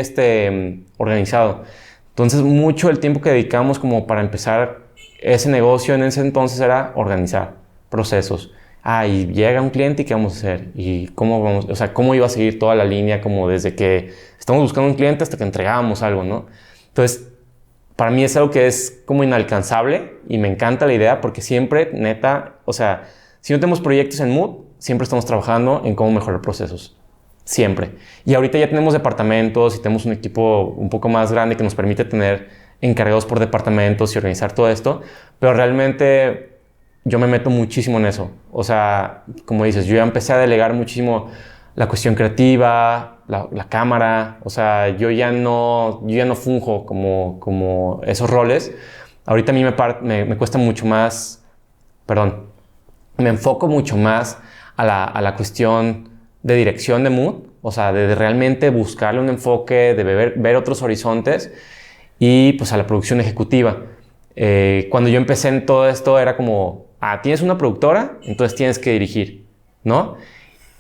organizado. Entonces, mucho el tiempo que dedicamos como para empezar ese negocio en ese entonces era organizar procesos. Y llega un cliente y ¿qué vamos a hacer? Y cómo iba a seguir toda la línea como desde que estamos buscando un cliente hasta que entregábamos algo, ¿no? Entonces, para mí es algo que es como inalcanzable y me encanta la idea porque siempre, neta, o sea, Si no tenemos proyectos en Mood, siempre estamos trabajando en cómo mejorar procesos. Siempre. Y ahorita ya tenemos departamentos y tenemos un equipo un poco más grande que nos permite tener encargados por departamentos y organizar todo esto. Pero realmente yo me meto muchísimo en eso. O sea, como dices, yo ya empecé a delegar muchísimo la cuestión creativa, la cámara. O sea, yo ya no funjo como esos roles. Ahorita a mí me cuesta mucho más, me enfoco mucho más a la cuestión de dirección de Mood, o sea, de realmente buscarle un enfoque, de ver otros horizontes y pues a la producción ejecutiva. Cuando yo empecé en todo esto era como, tienes una productora, entonces tienes que dirigir, ¿no?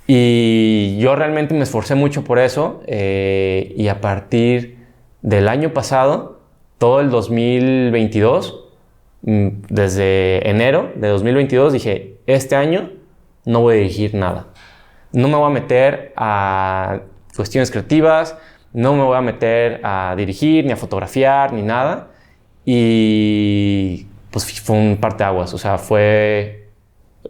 Y yo realmente me esforcé mucho por eso y a partir del año pasado, todo el 2022, desde enero de 2022 dije, este año no voy a dirigir nada. No me voy a meter a cuestiones creativas, no me voy a meter a dirigir, ni a fotografiar, ni nada. Y pues fue un parteaguas, o sea, fue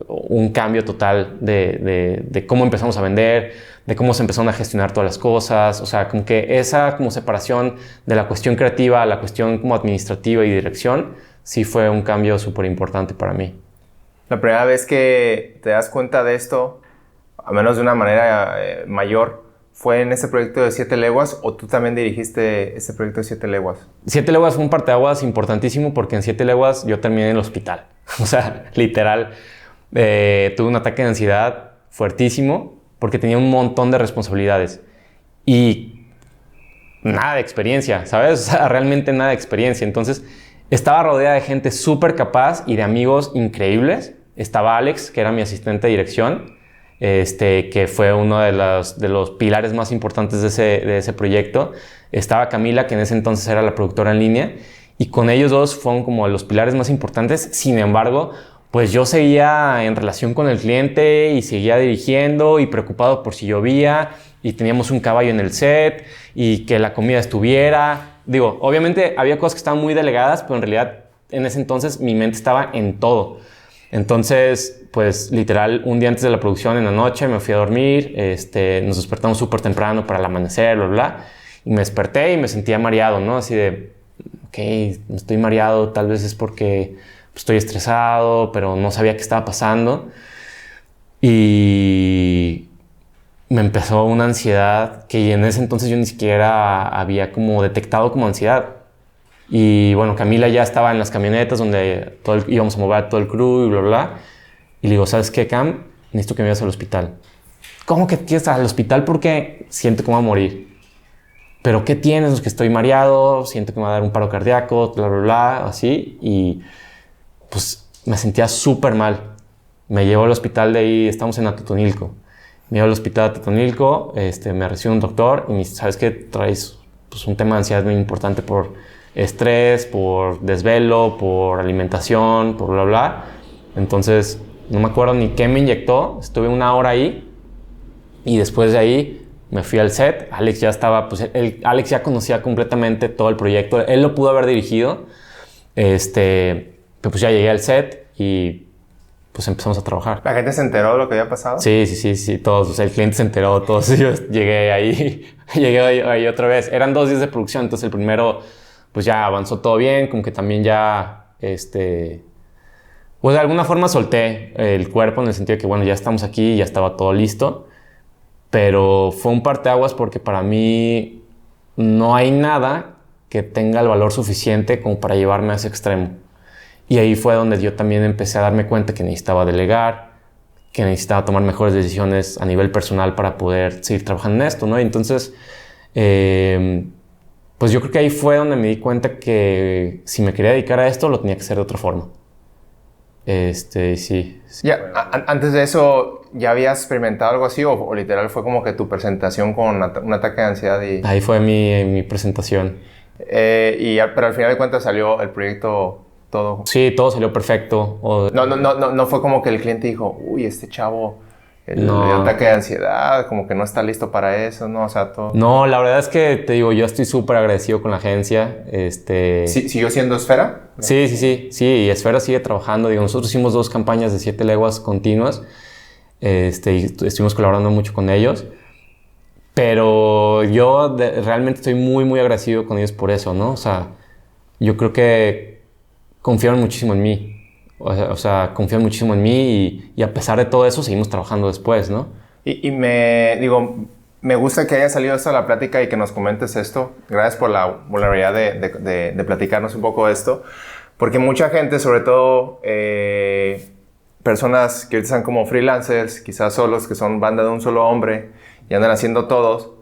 un cambio total de cómo empezamos a vender, de cómo se empezaron a gestionar todas las cosas. O sea, como que esa como separación de la cuestión creativa a la cuestión como administrativa y dirección, sí fue un cambio súper importante para mí. La primera vez que te das cuenta de esto, a menos de una manera mayor, ¿fue en ese proyecto de 7 leguas o tú también dirigiste ese proyecto de 7 leguas? 7 leguas fue un parteaguas importantísimo porque en 7 leguas yo terminé en el hospital. O sea, literal, tuve un ataque de ansiedad fuertísimo porque tenía un montón de responsabilidades y nada de experiencia, ¿sabes? O sea, realmente nada de experiencia. Entonces, estaba rodeada de gente súper capaz y de amigos increíbles. Estaba Alex, que era mi asistente de dirección, que fue uno de los pilares más importantes de ese proyecto. Estaba Camila, que en ese entonces era la productora en línea, y con ellos dos fueron como los pilares más importantes. Sin embargo, pues yo seguía en relación con el cliente y seguía dirigiendo y preocupado por si llovía y teníamos un caballo en el set y que la comida estuviera. Digo, obviamente había cosas que estaban muy delegadas, pero en realidad en ese entonces mi mente estaba en todo. Entonces, pues literal, un día antes de la producción, en la noche, me fui a dormir, nos despertamos súper temprano para el amanecer, bla, bla, y me desperté y me sentía mareado, ¿no? Así de, ok, estoy mareado, tal vez es porque estoy estresado, pero no sabía qué estaba pasando. Y me empezó una ansiedad que en ese entonces yo ni siquiera había como detectado como ansiedad. Y bueno, Camila ya estaba en las camionetas donde íbamos a mover a todo el crew y bla, bla. Y le digo, ¿sabes qué, Cam? Necesito que me vayas al hospital. ¿Cómo que quieres al hospital? Porque siento que me voy a morir. ¿Pero qué tienes? Es que estoy mareado, siento que me va a dar un paro cardíaco, bla, bla, bla, así. Y pues me sentía súper mal. Me llevó al hospital de ahí, estamos en Atotonilco. Me llevó al hospital de Atotonilco, me recibió un doctor y me dice, ¿sabes qué? Traes pues, un tema de ansiedad muy importante por estrés, por desvelo, por alimentación, por bla, bla. Entonces, no me acuerdo ni qué me inyectó. Estuve 1 hora ahí y después de ahí me fui al set. Alex ya estaba, pues Alex ya conocía completamente todo el proyecto. Él lo pudo haber dirigido. Pero pues ya llegué al set y pues empezamos a trabajar. ¿La gente se enteró de lo que había pasado? Sí, todos. O sea, el cliente se enteró, todos. Yo llegué ahí otra vez. Eran 2 días de producción, entonces el primero pues ya avanzó todo bien, como que también ya, pues de alguna forma solté el cuerpo en el sentido de que, bueno, ya estamos aquí, ya estaba todo listo, pero fue un parteaguas porque para mí no hay nada que tenga el valor suficiente como para llevarme a ese extremo. Y ahí fue donde yo también empecé a darme cuenta que necesitaba delegar, que necesitaba tomar mejores decisiones a nivel personal para poder seguir trabajando en esto, ¿no? Y entonces, pues yo creo que ahí fue donde me di cuenta que si me quería dedicar a esto, lo tenía que hacer de otra forma. Sí. Ya, antes de eso, ¿ya habías experimentado algo así o literal fue como que tu presentación con un ataque de ansiedad? Ahí fue mi presentación. Pero al final de cuentas salió el proyecto todo. Sí, todo salió perfecto. No fue como que el cliente dijo, uy, este chavo el ataque de ansiedad, como que no está listo para eso, ¿no? O sea, todo... No, la verdad es que, te digo, yo estoy súper agradecido con la agencia. ¿Sí, ¿siguió siendo Esfera? Sí, y Esfera sigue trabajando. Digo, nosotros hicimos 2 campañas de 7 leguas continuas. Y estuvimos colaborando mucho con ellos. Pero yo realmente estoy muy, muy agradecido con ellos por eso, ¿no? O sea, yo creo que confiaron muchísimo en mí. O sea, confían muchísimo en mí y a pesar de todo eso seguimos trabajando después, ¿no? Y me gusta que haya salido esto a la plática y que nos comentes esto. Gracias por la vulnerabilidad de platicarnos un poco de esto. Porque mucha gente, sobre todo personas que ahorita están como freelancers, quizás solos, que son banda de un solo hombre y andan haciendo todos.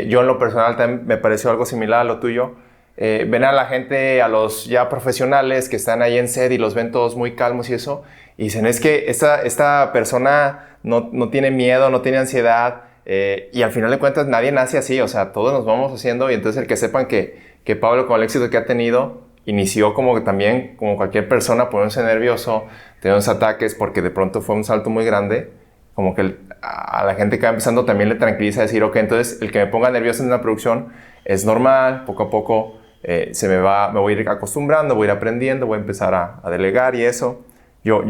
Yo en lo personal también me pareció algo similar a lo tuyo. Ven a la gente, a los ya profesionales que están ahí en set y los ven todos muy calmos y eso, y dicen, es que esta persona no tiene miedo, no tiene ansiedad, y al final de cuentas nadie nace así, o sea, todos nos vamos haciendo, y entonces el que sepan que Pablo, con el éxito que ha tenido, inició como que también, como cualquier persona, poniéndose nervioso, teniendo esos ataques, porque de pronto fue un salto muy grande, como que a la gente que va empezando también le tranquiliza decir, ok, entonces el que me ponga nervioso en una producción es normal, poco a poco me voy a ir acostumbrando, voy a ir aprendiendo, voy a empezar a delegar y eso. Yo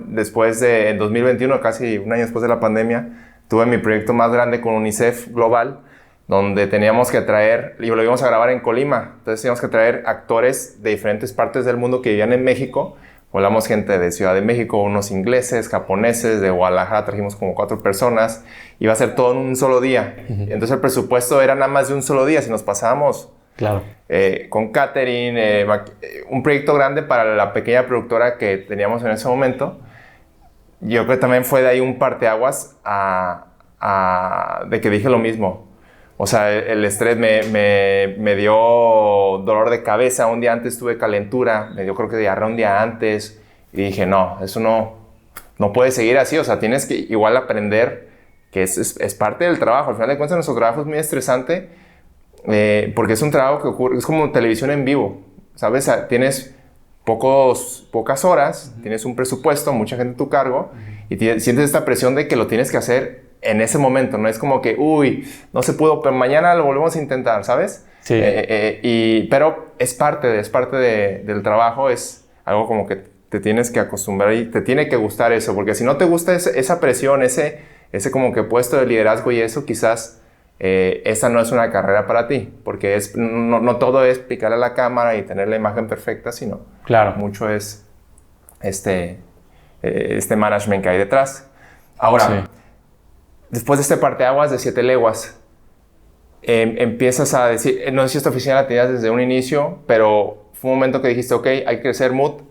después en 2021, casi un año después de la pandemia, tuve mi proyecto más grande con UNICEF Global, donde teníamos que traer, y lo íbamos a grabar en Colima, entonces teníamos que traer actores de diferentes partes del mundo que vivían en México. Volamos gente de Ciudad de México, unos ingleses, japoneses, de Guadalajara trajimos como 4 personas. Iba a ser todo en un solo día. Uh-huh. Entonces el presupuesto era nada más de un solo día. Si nos pasábamos con catering, un proyecto grande para la pequeña productora que teníamos en ese momento. Yo creo que también fue de ahí un parteaguas de que dije lo mismo. O sea, el estrés me dio dolor de cabeza. Un día antes tuve calentura, me dio creo que diarrea un día antes. Y dije, no, eso no puede seguir así. O sea, tienes que igual aprender que es parte del trabajo. Al final de cuentas, nuestro trabajo es muy estresante porque es un trabajo que ocurre, es como televisión en vivo, ¿sabes? Tienes pocas horas, tienes un presupuesto, mucha gente a tu cargo, y sientes esta presión de que lo tienes que hacer en ese momento. No es como que, uy, no se pudo, pero mañana lo volvemos a intentar, ¿sabes? Sí. Pero es parte del trabajo, es algo como que te tienes que acostumbrar y te tiene que gustar eso, porque si no te gusta esa presión, ese como que puesto de liderazgo y eso, quizás esa no es una carrera para ti, porque no todo es picarle a la cámara y tener la imagen perfecta, sino mucho es este management que hay detrás. Ahora, después de este parteaguas de 7 leguas, empiezas a decir, no sé si esta oficina la tenías desde un inicio, pero fue un momento que dijiste, ok, hay que hacer Mood.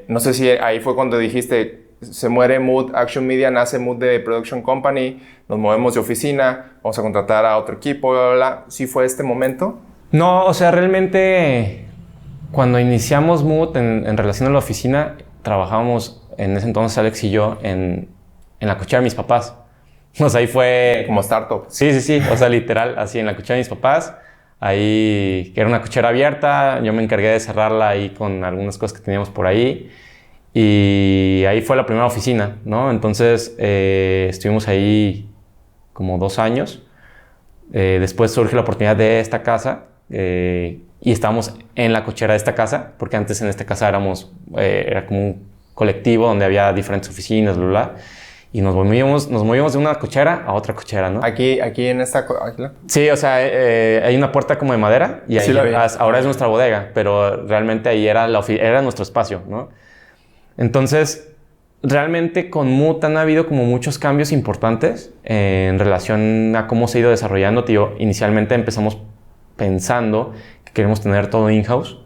No sé si ahí fue cuando dijiste, se muere Mood Action Media, nace Mood de Production Company, nos movemos de oficina, vamos a contratar a otro equipo, bla, bla, bla. ¿Sí fue este momento? No, o sea, realmente cuando iniciamos Mood en relación a la oficina, trabajábamos en ese entonces Alex y yo en la cochera de mis papás. O sea, ahí fue... Como startup. Sí. O sea, literal, así en la cochera de mis papás. Ahí, que era una cochera abierta. Yo me encargué de cerrarla ahí con algunas cosas que teníamos por ahí. Y ahí fue la primera oficina, ¿no? Entonces, estuvimos ahí como 2 años. Después surge la oportunidad de esta casa. Y estábamos en la cochera de esta casa. Porque antes en esta casa era como un colectivo donde había diferentes oficinas, bla, bla. Y nos movíamos de una cochera a otra cochera, ¿no? Aquí en esta... Sí, o sea, hay una puerta como de madera y ahí ahora es nuestra bodega, pero realmente ahí era nuestro espacio, ¿no? Entonces, realmente con Mood han habido como muchos cambios importantes en relación a cómo se ha ido desarrollando. Tío, inicialmente empezamos pensando que queremos tener todo in-house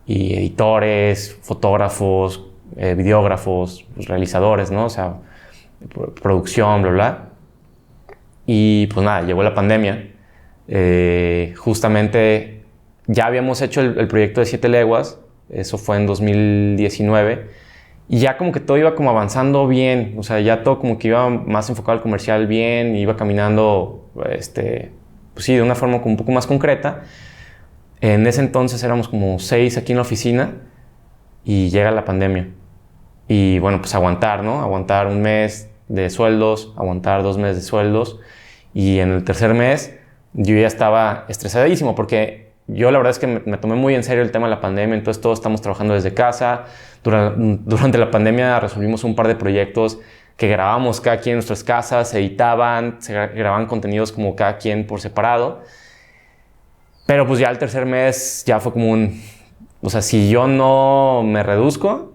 y editores, fotógrafos, videógrafos, realizadores, ¿no? O sea, producción, bla, bla. Y pues nada, llegó la pandemia. Justamente ya habíamos hecho el proyecto de 7 leguas. Eso fue en 2019. Y ya como que todo iba como avanzando bien. O sea, ya todo como que iba más enfocado al comercial bien. Iba caminando, pues sí, de una forma como un poco más concreta. En ese entonces éramos como 6 aquí en la oficina. Y llega la pandemia. Y bueno, pues aguantar, ¿no? Aguantar un mes de sueldos, aguantar 2 meses de sueldos. Y en el tercer mes yo ya estaba estresadísimo porque yo la verdad es que me tomé muy en serio el tema de la pandemia. Entonces todos estamos trabajando desde casa. Durante la pandemia resolvimos un par de proyectos que grabábamos cada quien en nuestras casas, se editaban, se grababan contenidos como cada quien por separado. Pero pues ya el tercer mes ya fue como o sea, si yo no me reduzco,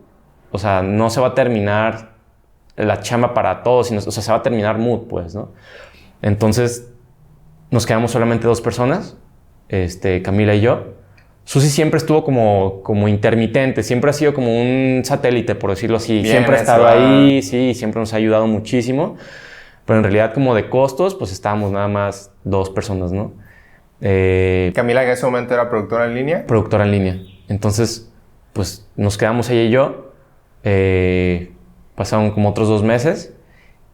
o sea, no se va a terminar la chamba para todos, o sea, se va a terminar Mood, pues, ¿no? Entonces, nos quedamos solamente 2 personas, Camila y yo. Susi siempre estuvo como intermitente, siempre ha sido como un satélite, por decirlo así. Bien, siempre ha estado ahí, sí, siempre nos ha ayudado muchísimo. Pero en realidad, como de costos, pues estábamos nada más 2 personas, ¿no? Camila en ese momento era productora en línea. Productora en línea. Entonces, pues nos quedamos ella y yo. Pasaron como otros 2 meses.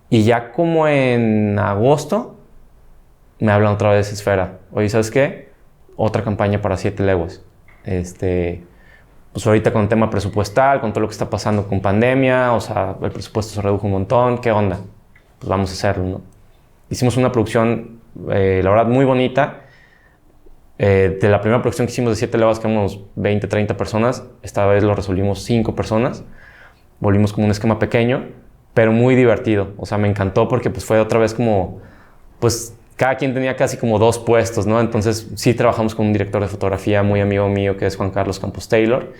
Y ya como en agosto, me hablan otra vez Esfera. Oye, ¿sabes qué? Otra campaña para 7 leguas. Pues ahorita con el tema presupuestal, con todo lo que está pasando con pandemia, o sea, el presupuesto se redujo un montón. ¿Qué onda? Pues vamos a hacerlo, ¿no? Hicimos una producción, la verdad, muy bonita. De la primera producción que hicimos de 7 leguas, que éramos 20, 30 personas, esta vez lo resolvimos 5 personas. Volvimos como un esquema pequeño, pero muy divertido. O sea, me encantó porque pues fue otra vez como, pues cada quien tenía casi como 2 puestos, ¿no? Entonces sí trabajamos con un director de fotografía muy amigo mío que es Juan Carlos Campos Taylor.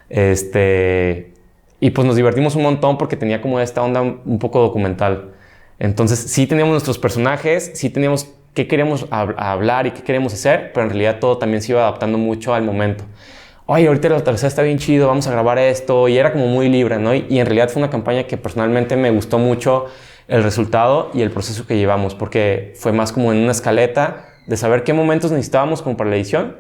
Y pues nos divertimos un montón porque tenía como esta onda un poco documental. Entonces sí teníamos nuestros personajes, sí teníamos qué queríamos hablar y qué queríamos hacer, pero en realidad todo también se iba adaptando mucho al momento. Oye, ahorita el atardecer está bien chido, vamos a grabar esto, y era como muy libre, ¿no? Y en realidad fue una campaña que personalmente me gustó mucho el resultado y el proceso que llevamos, porque fue más como en una escaleta de saber qué momentos necesitábamos como para la edición,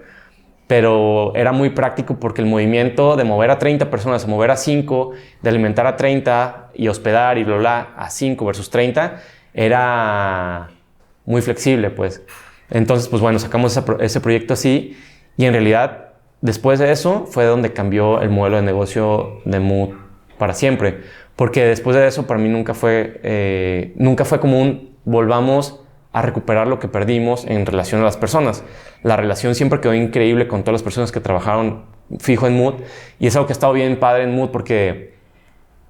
pero era muy práctico porque el movimiento de mover a 30 personas, a mover a 5, de alimentar a 30 y hospedar y bla, bla, a 5 versus 30, era muy flexible, pues. Entonces, pues bueno, sacamos ese proyecto así y en realidad después de eso fue donde cambió el modelo de negocio de Mood para siempre. Porque después de eso para mí nunca fue como volvamos a recuperar lo que perdimos en relación a las personas. La relación siempre quedó increíble con todas las personas que trabajaron fijo en Mood y es algo que ha estado bien padre en Mood porque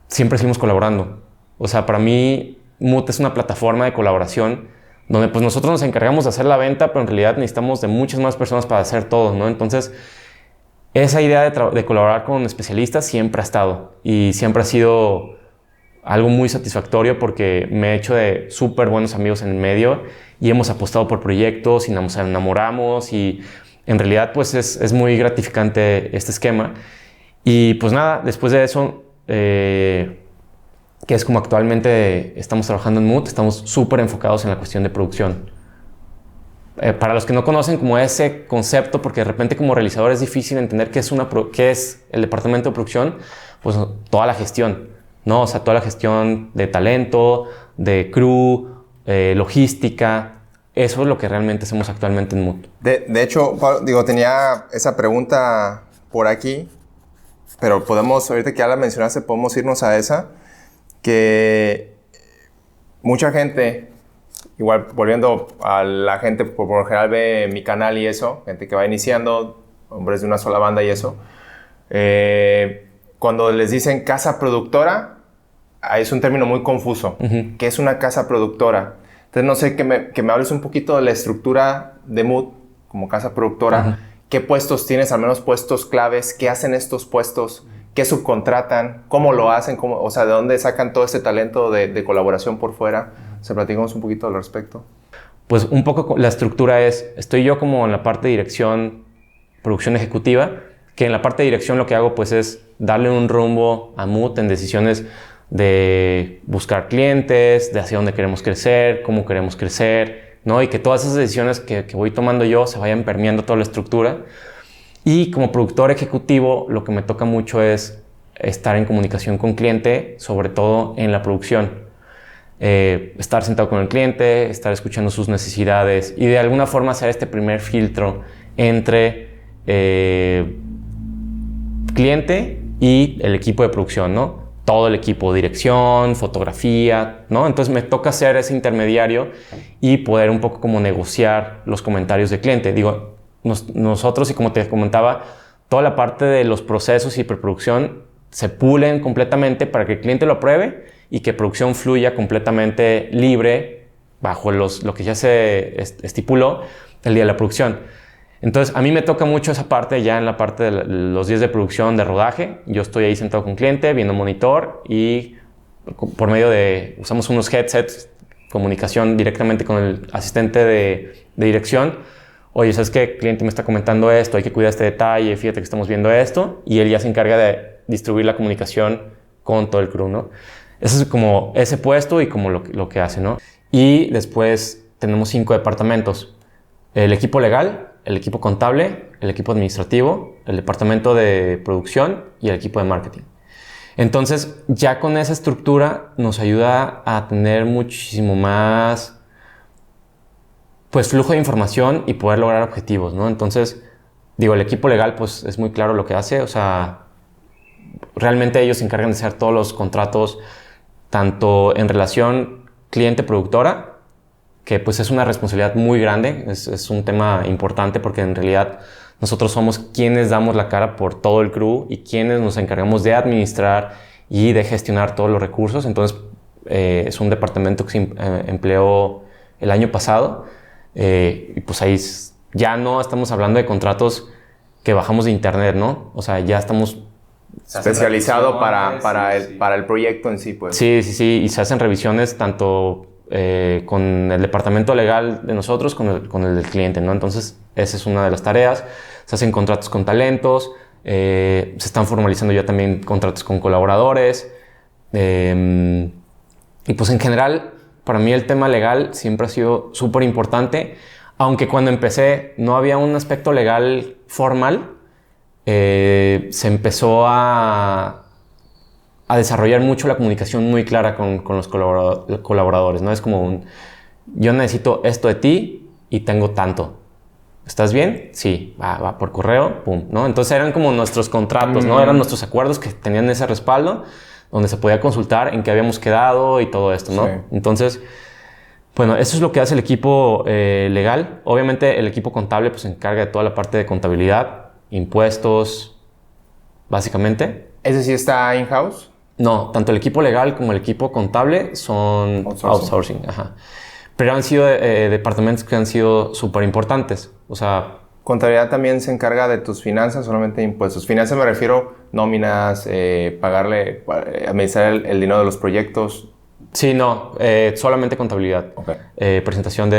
siempre seguimos colaborando. O sea, para mí Mood es una plataforma de colaboración donde pues nosotros nos encargamos de hacer la venta, pero en realidad necesitamos de muchas más personas para hacer todo, ¿no? Entonces, esa idea de colaborar con especialistas siempre ha estado y siempre ha sido algo muy satisfactorio porque me he hecho de súper buenos amigos en el medio y hemos apostado por proyectos y nos enamoramos y en realidad pues es muy gratificante este esquema. Y pues nada, después de eso, que es como actualmente estamos trabajando en Mood, estamos súper enfocados en la cuestión de producción. Para los que no conocen como ese concepto, porque de repente como realizador es difícil entender qué es el departamento de producción, pues toda la gestión, ¿no? O sea, toda la gestión de talento, de crew, logística, eso es lo que realmente hacemos actualmente en Mood. De hecho, Pablo, tenía esa pregunta por aquí, pero ahorita que ya la mencionaste, podemos irnos a esa, que mucha gente, igual volviendo a la gente, por lo general ve mi canal y eso, gente que va iniciando, hombres de una sola banda y eso, cuando les dicen casa productora, es un término muy confuso. Uh-huh. ¿Qué es una casa productora? Entonces no sé, que me hables un poquito de la estructura de Mood como casa productora. Uh-huh. ¿Qué puestos tienes, al menos puestos claves? ¿Qué hacen estos puestos? ¿Qué subcontratan? ¿Cómo lo hacen? O sea, ¿de dónde sacan todo este talento de colaboración por fuera? O sea, platicamos un poquito al respecto. Pues un poco la estructura estoy yo como en la parte de dirección, producción ejecutiva, que en la parte de dirección lo que hago pues es darle un rumbo a Mood en decisiones de buscar clientes, de hacia dónde queremos crecer, cómo queremos crecer, ¿no? Y que todas esas decisiones que voy tomando yo se vayan permeando toda la estructura. Y como productor ejecutivo, lo que me toca mucho es estar en comunicación con cliente, sobre todo en la producción. Estar sentado con el cliente, estar escuchando sus necesidades y de alguna forma hacer este primer filtro entre cliente y el equipo de producción, ¿no? todo el equipo, dirección, fotografía, ¿no? Entonces me toca ser ese intermediario y poder un poco como negociar los comentarios del cliente. Digo, nosotros, y como te comentaba, toda la parte de los procesos y preproducción se pulen completamente para que el cliente lo apruebe y que producción fluya completamente libre bajo lo que ya se estipuló el día de la producción. Entonces, a mí me toca mucho esa parte, ya en la parte de los días de producción, de rodaje. Yo estoy ahí sentado con el cliente, viendo un monitor y por medio usamos unos headsets, comunicación directamente con el asistente de dirección. Oye, ¿sabes qué? El cliente me está comentando esto, hay que cuidar este detalle, fíjate que estamos viendo esto. Y él ya se encarga de distribuir la comunicación con todo el crew, ¿no? Eso es como ese puesto y como lo que hace, ¿no? Y después tenemos 5 departamentos. El equipo legal, el equipo contable, el equipo administrativo, el departamento de producción y el equipo de marketing. Entonces, ya con esa estructura nos ayuda a tener muchísimo más pues flujo de información y poder lograr objetivos, ¿no? Entonces, digo, el equipo legal pues es muy claro lo que hace, o sea, realmente ellos se encargan de hacer todos los contratos, tanto en relación cliente-productora, que pues es una responsabilidad muy grande, es un tema importante porque en realidad nosotros somos quienes damos la cara por todo el crew y quienes nos encargamos de administrar y de gestionar todos los recursos. Entonces es un departamento que se empleó el año pasado y pues ahí ya no estamos hablando de contratos que bajamos de internet, ¿no? O sea, ya estamos especializado para el proyecto en sí, pues. Sí, y se hacen revisiones tanto con el departamento legal de nosotros, con el del cliente, ¿no? Entonces, esa es una de las tareas. Se hacen contratos con talentos, se están formalizando ya también contratos con colaboradores. Y pues en general, para mí el tema legal siempre ha sido súper importante, aunque cuando empecé no había un aspecto legal formal, se empezó a desarrollar mucho la comunicación muy clara con los colaboradores, ¿no? Es como yo necesito esto de ti y tengo tanto. ¿Estás bien? Sí, va por correo, pum, ¿no? Entonces eran como nuestros contratos, ¿no? Eran nuestros acuerdos que tenían ese respaldo, donde se podía consultar en qué habíamos quedado y todo esto, ¿no? Sí. Entonces, bueno, eso es lo que hace el equipo legal. Obviamente el equipo contable pues se encarga de toda la parte de contabilidad, impuestos, básicamente. ¿Ese sí está in-house? No, tanto el equipo legal como el equipo contable son outsourcing. Ajá. Pero han sido departamentos que han sido súper importantes. O sea, ¿Contabilidad también se encarga de tus finanzas, solamente de impuestos? Finanzas me refiero nóminas, pagarle, administrar el dinero de los proyectos. Sí, no, solamente contabilidad. Okay. Presentación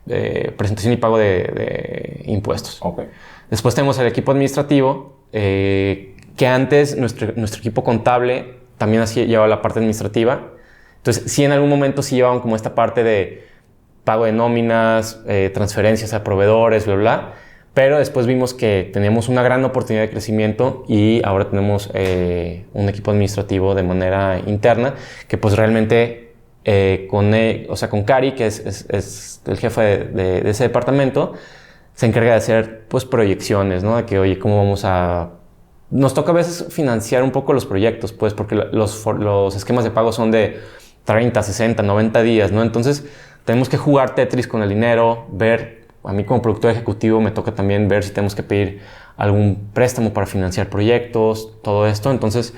y pago de impuestos. Okay. Después tenemos el equipo administrativo, que antes nuestro equipo contable también llevaba la parte administrativa. Entonces, sí, en algún momento sí llevaban como esta parte de pago de nóminas, transferencias a proveedores, bla, bla. Pero después vimos que teníamos una gran oportunidad de crecimiento y ahora tenemos un equipo administrativo de manera interna que pues realmente con Cari, que es el jefe de ese departamento, se encarga de hacer pues proyecciones, ¿no? De que, oye, ¿cómo vamos a...? Nos toca a veces financiar un poco los proyectos, pues, porque los esquemas de pago son de 30, 60, 90 días, ¿no? Entonces, tenemos que jugar Tetris con el dinero, ver, a mí como productor ejecutivo me toca también ver si tenemos que pedir algún préstamo para financiar proyectos, todo esto. Entonces,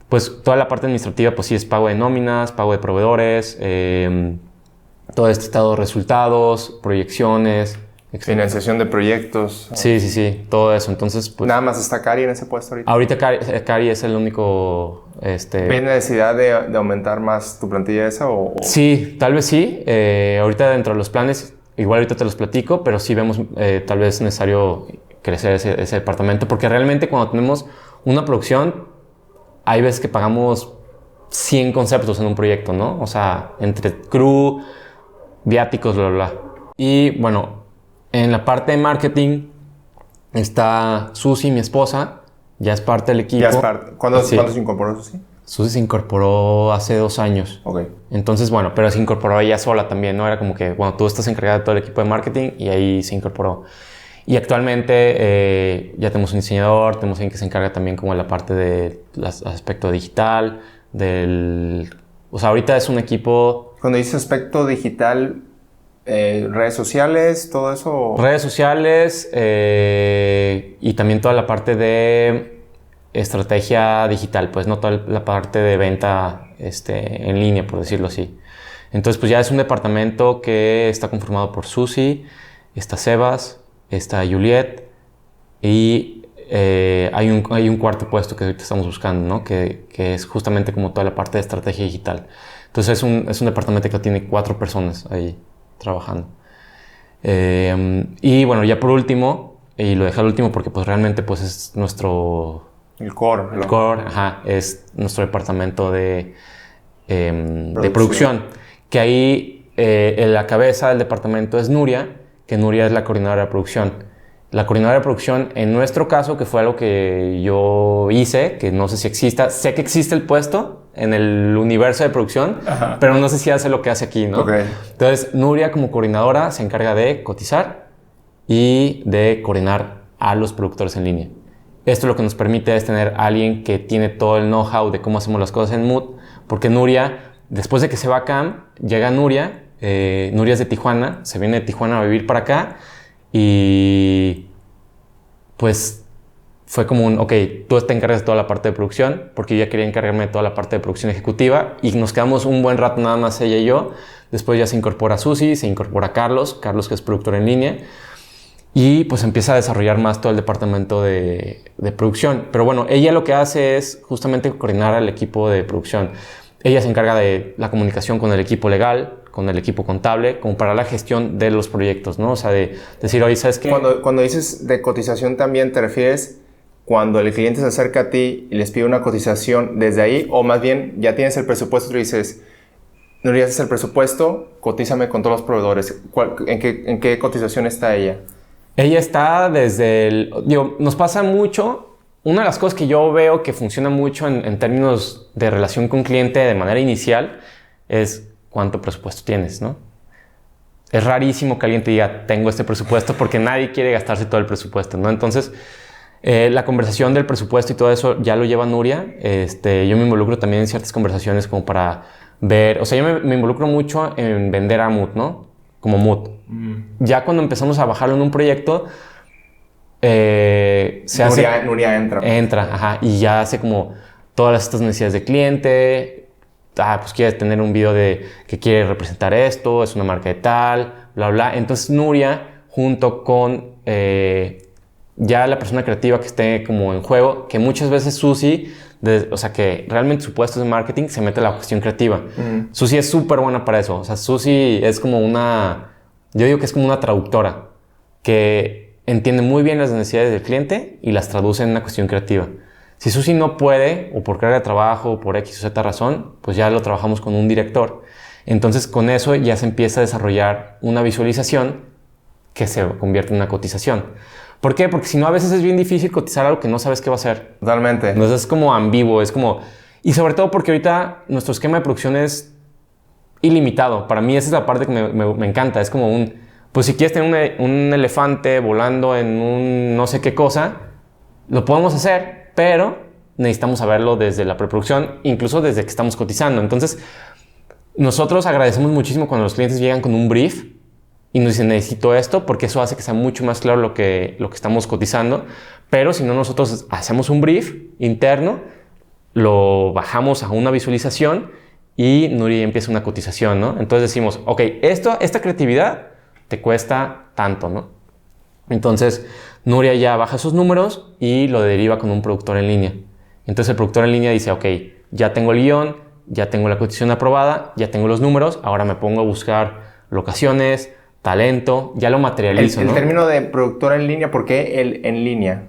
pues, toda la parte administrativa, pues sí, es pago de nóminas, pago de proveedores, todo este estado de resultados, proyecciones, financiación de proyectos. Sí, todo eso. Entonces, pues... ¿Nada más está Cari en ese puesto ahorita? Ahorita Cari es el único... ¿Ves necesidad de aumentar más tu plantilla esa o...? Sí, tal vez sí. Ahorita dentro de los planes, igual ahorita te los platico, pero sí vemos tal vez necesario crecer ese departamento, porque realmente cuando tenemos una producción, hay veces que pagamos 100 conceptos en un proyecto, ¿no? O sea, entre crew, viáticos, bla, bla, bla. Y bueno... En la parte de marketing está Susi, mi esposa, ya es parte del equipo. Ya es parte. ¿Cuándo se incorporó Susi? Susi se incorporó hace 2 años. Ok. Entonces, bueno, pero se incorporó ella sola también, ¿no? Era como que, bueno, tú estás encargada de todo el equipo de marketing y ahí se incorporó. Y actualmente ya tenemos un diseñador, tenemos alguien que se encarga también como de la parte del aspecto digital, o sea, ahorita es un equipo... Cuando dices aspecto digital, redes sociales, todo eso... Redes sociales y también toda la parte de estrategia digital, pues no toda la parte de venta en línea, por decirlo así. Entonces, pues ya es un departamento que está conformado por Susi, está Sebas, está Juliet y hay un cuarto puesto que ahorita estamos buscando, ¿no? Que es justamente como toda la parte de estrategia digital. Entonces es un departamento que tiene 4 personas ahí trabajando. Y bueno, ya por último, y lo dejé al último porque pues realmente pues es nuestro... El core. El core, es nuestro departamento de producción. Que ahí la cabeza del departamento es Nuria, que Nuria es la coordinadora de producción. La coordinadora de producción, en nuestro caso, que fue algo que yo hice, que no sé si exista, sé que existe el puesto en el universo de producción, pero no sé si hace lo que hace aquí, ¿no? Okay. Entonces, Nuria como coordinadora se encarga de cotizar y de coordinar a los productores en línea. Esto lo que nos permite es tener a alguien que tiene todo el know-how de cómo hacemos las cosas en Mood, porque Nuria, después de que se va a Cam, llega Nuria, Nuria es de Tijuana, se viene de Tijuana a vivir para acá y pues fue como ok, tú te encargas de toda la parte de producción, porque yo ya quería encargarme de toda la parte de producción ejecutiva y nos quedamos un buen rato nada más ella y yo. Después ya se incorpora Susi, se incorpora Carlos que es productor en línea. Y pues empieza a desarrollar más todo el departamento de producción. Pero bueno, ella lo que hace es justamente coordinar al equipo de producción. Ella se encarga de la comunicación con el equipo legal, con el equipo contable, como para la gestión de los proyectos, ¿no? O sea, de decir, oye, ¿sabes qué? Cuando dices de cotización también, ¿te refieres cuando el cliente se acerca a ti y les pide una cotización desde ahí? O más bien, ya tienes el presupuesto y tú dices, no ya haces el presupuesto, cotízame con todos los proveedores. ¿En qué cotización está ella? Ella está desde nos pasa mucho. Una de las cosas que yo veo que funciona mucho en términos de relación con cliente de manera inicial es cuánto presupuesto tienes, ¿no? Es rarísimo que alguien te diga, tengo este presupuesto, porque nadie quiere gastarse todo el presupuesto, ¿no? Entonces, la conversación del presupuesto y todo eso ya lo lleva Nuria. Yo me involucro también en ciertas conversaciones como para ver... O sea, yo me involucro mucho en vender a Mood, ¿no? Como Mood. Ya cuando empezamos a bajarlo en un proyecto, Nuria entra. Y ya hace como todas estas necesidades de cliente. Pues quiere tener un video de que quiere representar esto, es una marca de tal, bla, bla. Entonces Nuria, junto con ya la persona creativa que esté como en juego, que muchas veces Susi, o sea, que realmente su puesto es de marketing, se mete a la cuestión creativa. Susi es súper buena para eso. O sea, Susi es como yo digo que es como una traductora que entiende muy bien las necesidades del cliente y las traduce en una cuestión creativa. Si Susi no puede, o por carga de trabajo, o por X o Z razón, pues ya lo trabajamos con un director. Entonces, con eso ya se empieza a desarrollar una visualización que se convierte en una cotización. ¿Por qué? Porque si no, a veces es bien difícil cotizar algo que no sabes qué va a ser. Totalmente. Entonces es como ambiguo, es como... Y sobre todo porque ahorita nuestro esquema de producción es ilimitado. Para mí esa es la parte que me encanta. Es como pues si quieres tener un elefante volando en un no sé qué cosa, lo podemos hacer, pero necesitamos saberlo desde la preproducción, incluso desde que estamos cotizando. Entonces, nosotros agradecemos muchísimo cuando los clientes llegan con un brief y nos dicen, necesito esto, porque eso hace que sea mucho más claro lo que estamos cotizando. Pero si no, nosotros hacemos un brief interno, lo bajamos a una visualización y Nuria empieza una cotización, ¿no? Entonces decimos, ok, esta creatividad te cuesta tanto, ¿no? Entonces, Nuria ya baja esos números y lo deriva con un productor en línea. Entonces, el productor en línea dice, ok, ya tengo el guión, ya tengo la cotización aprobada, ya tengo los números, ahora me pongo a buscar locaciones, talento, ya lo materializo, El ¿no? término de productor en línea, ¿por qué el en línea?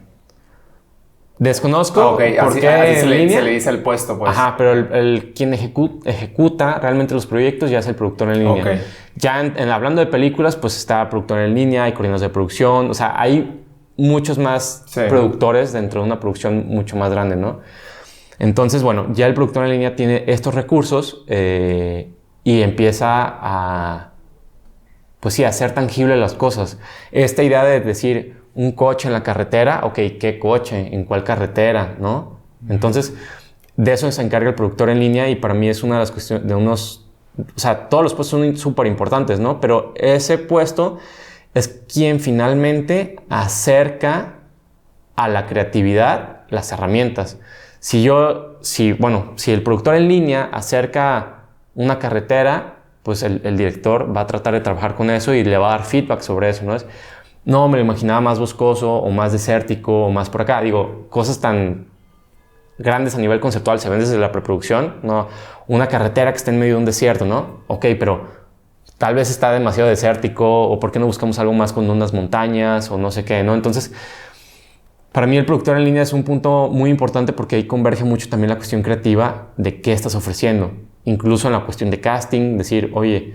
Desconozco por qué así en línea. se le dice el puesto, pues. Ajá, pero quien ejecuta realmente los proyectos ya es el productor en línea. Okay. Ya hablando de películas, pues está productor en línea, hay coordinadores de producción, o sea, hay muchos más productores dentro de una producción mucho más grande, ¿no? Entonces, bueno, ya el productor en línea tiene estos recursos y empieza a hacer tangible las cosas. Esta idea de decir, un coche en la carretera, ok, ¿qué coche? ¿En cuál carretera? ¿No? Entonces, de eso se encarga el productor en línea y para mí es una de las cuestiones de unos... O sea, todos los puestos son súper importantes, ¿no? Pero ese puesto es quien finalmente acerca a la creatividad las herramientas. Si el productor en línea acerca una carretera, pues el director va a tratar de trabajar con eso y le va a dar feedback sobre eso, ¿no? No, me lo imaginaba más boscoso o más desértico o más por acá. Digo, cosas tan grandes a nivel conceptual se ven desde la preproducción, ¿no? Una carretera que está en medio de un desierto, ¿no? Ok, pero tal vez está demasiado desértico o ¿por qué no buscamos algo más con unas montañas o no sé qué, ¿no? Entonces, para mí el productor en línea es un punto muy importante porque ahí converge mucho también la cuestión creativa de qué estás ofreciendo. Incluso en la cuestión de casting, decir, oye,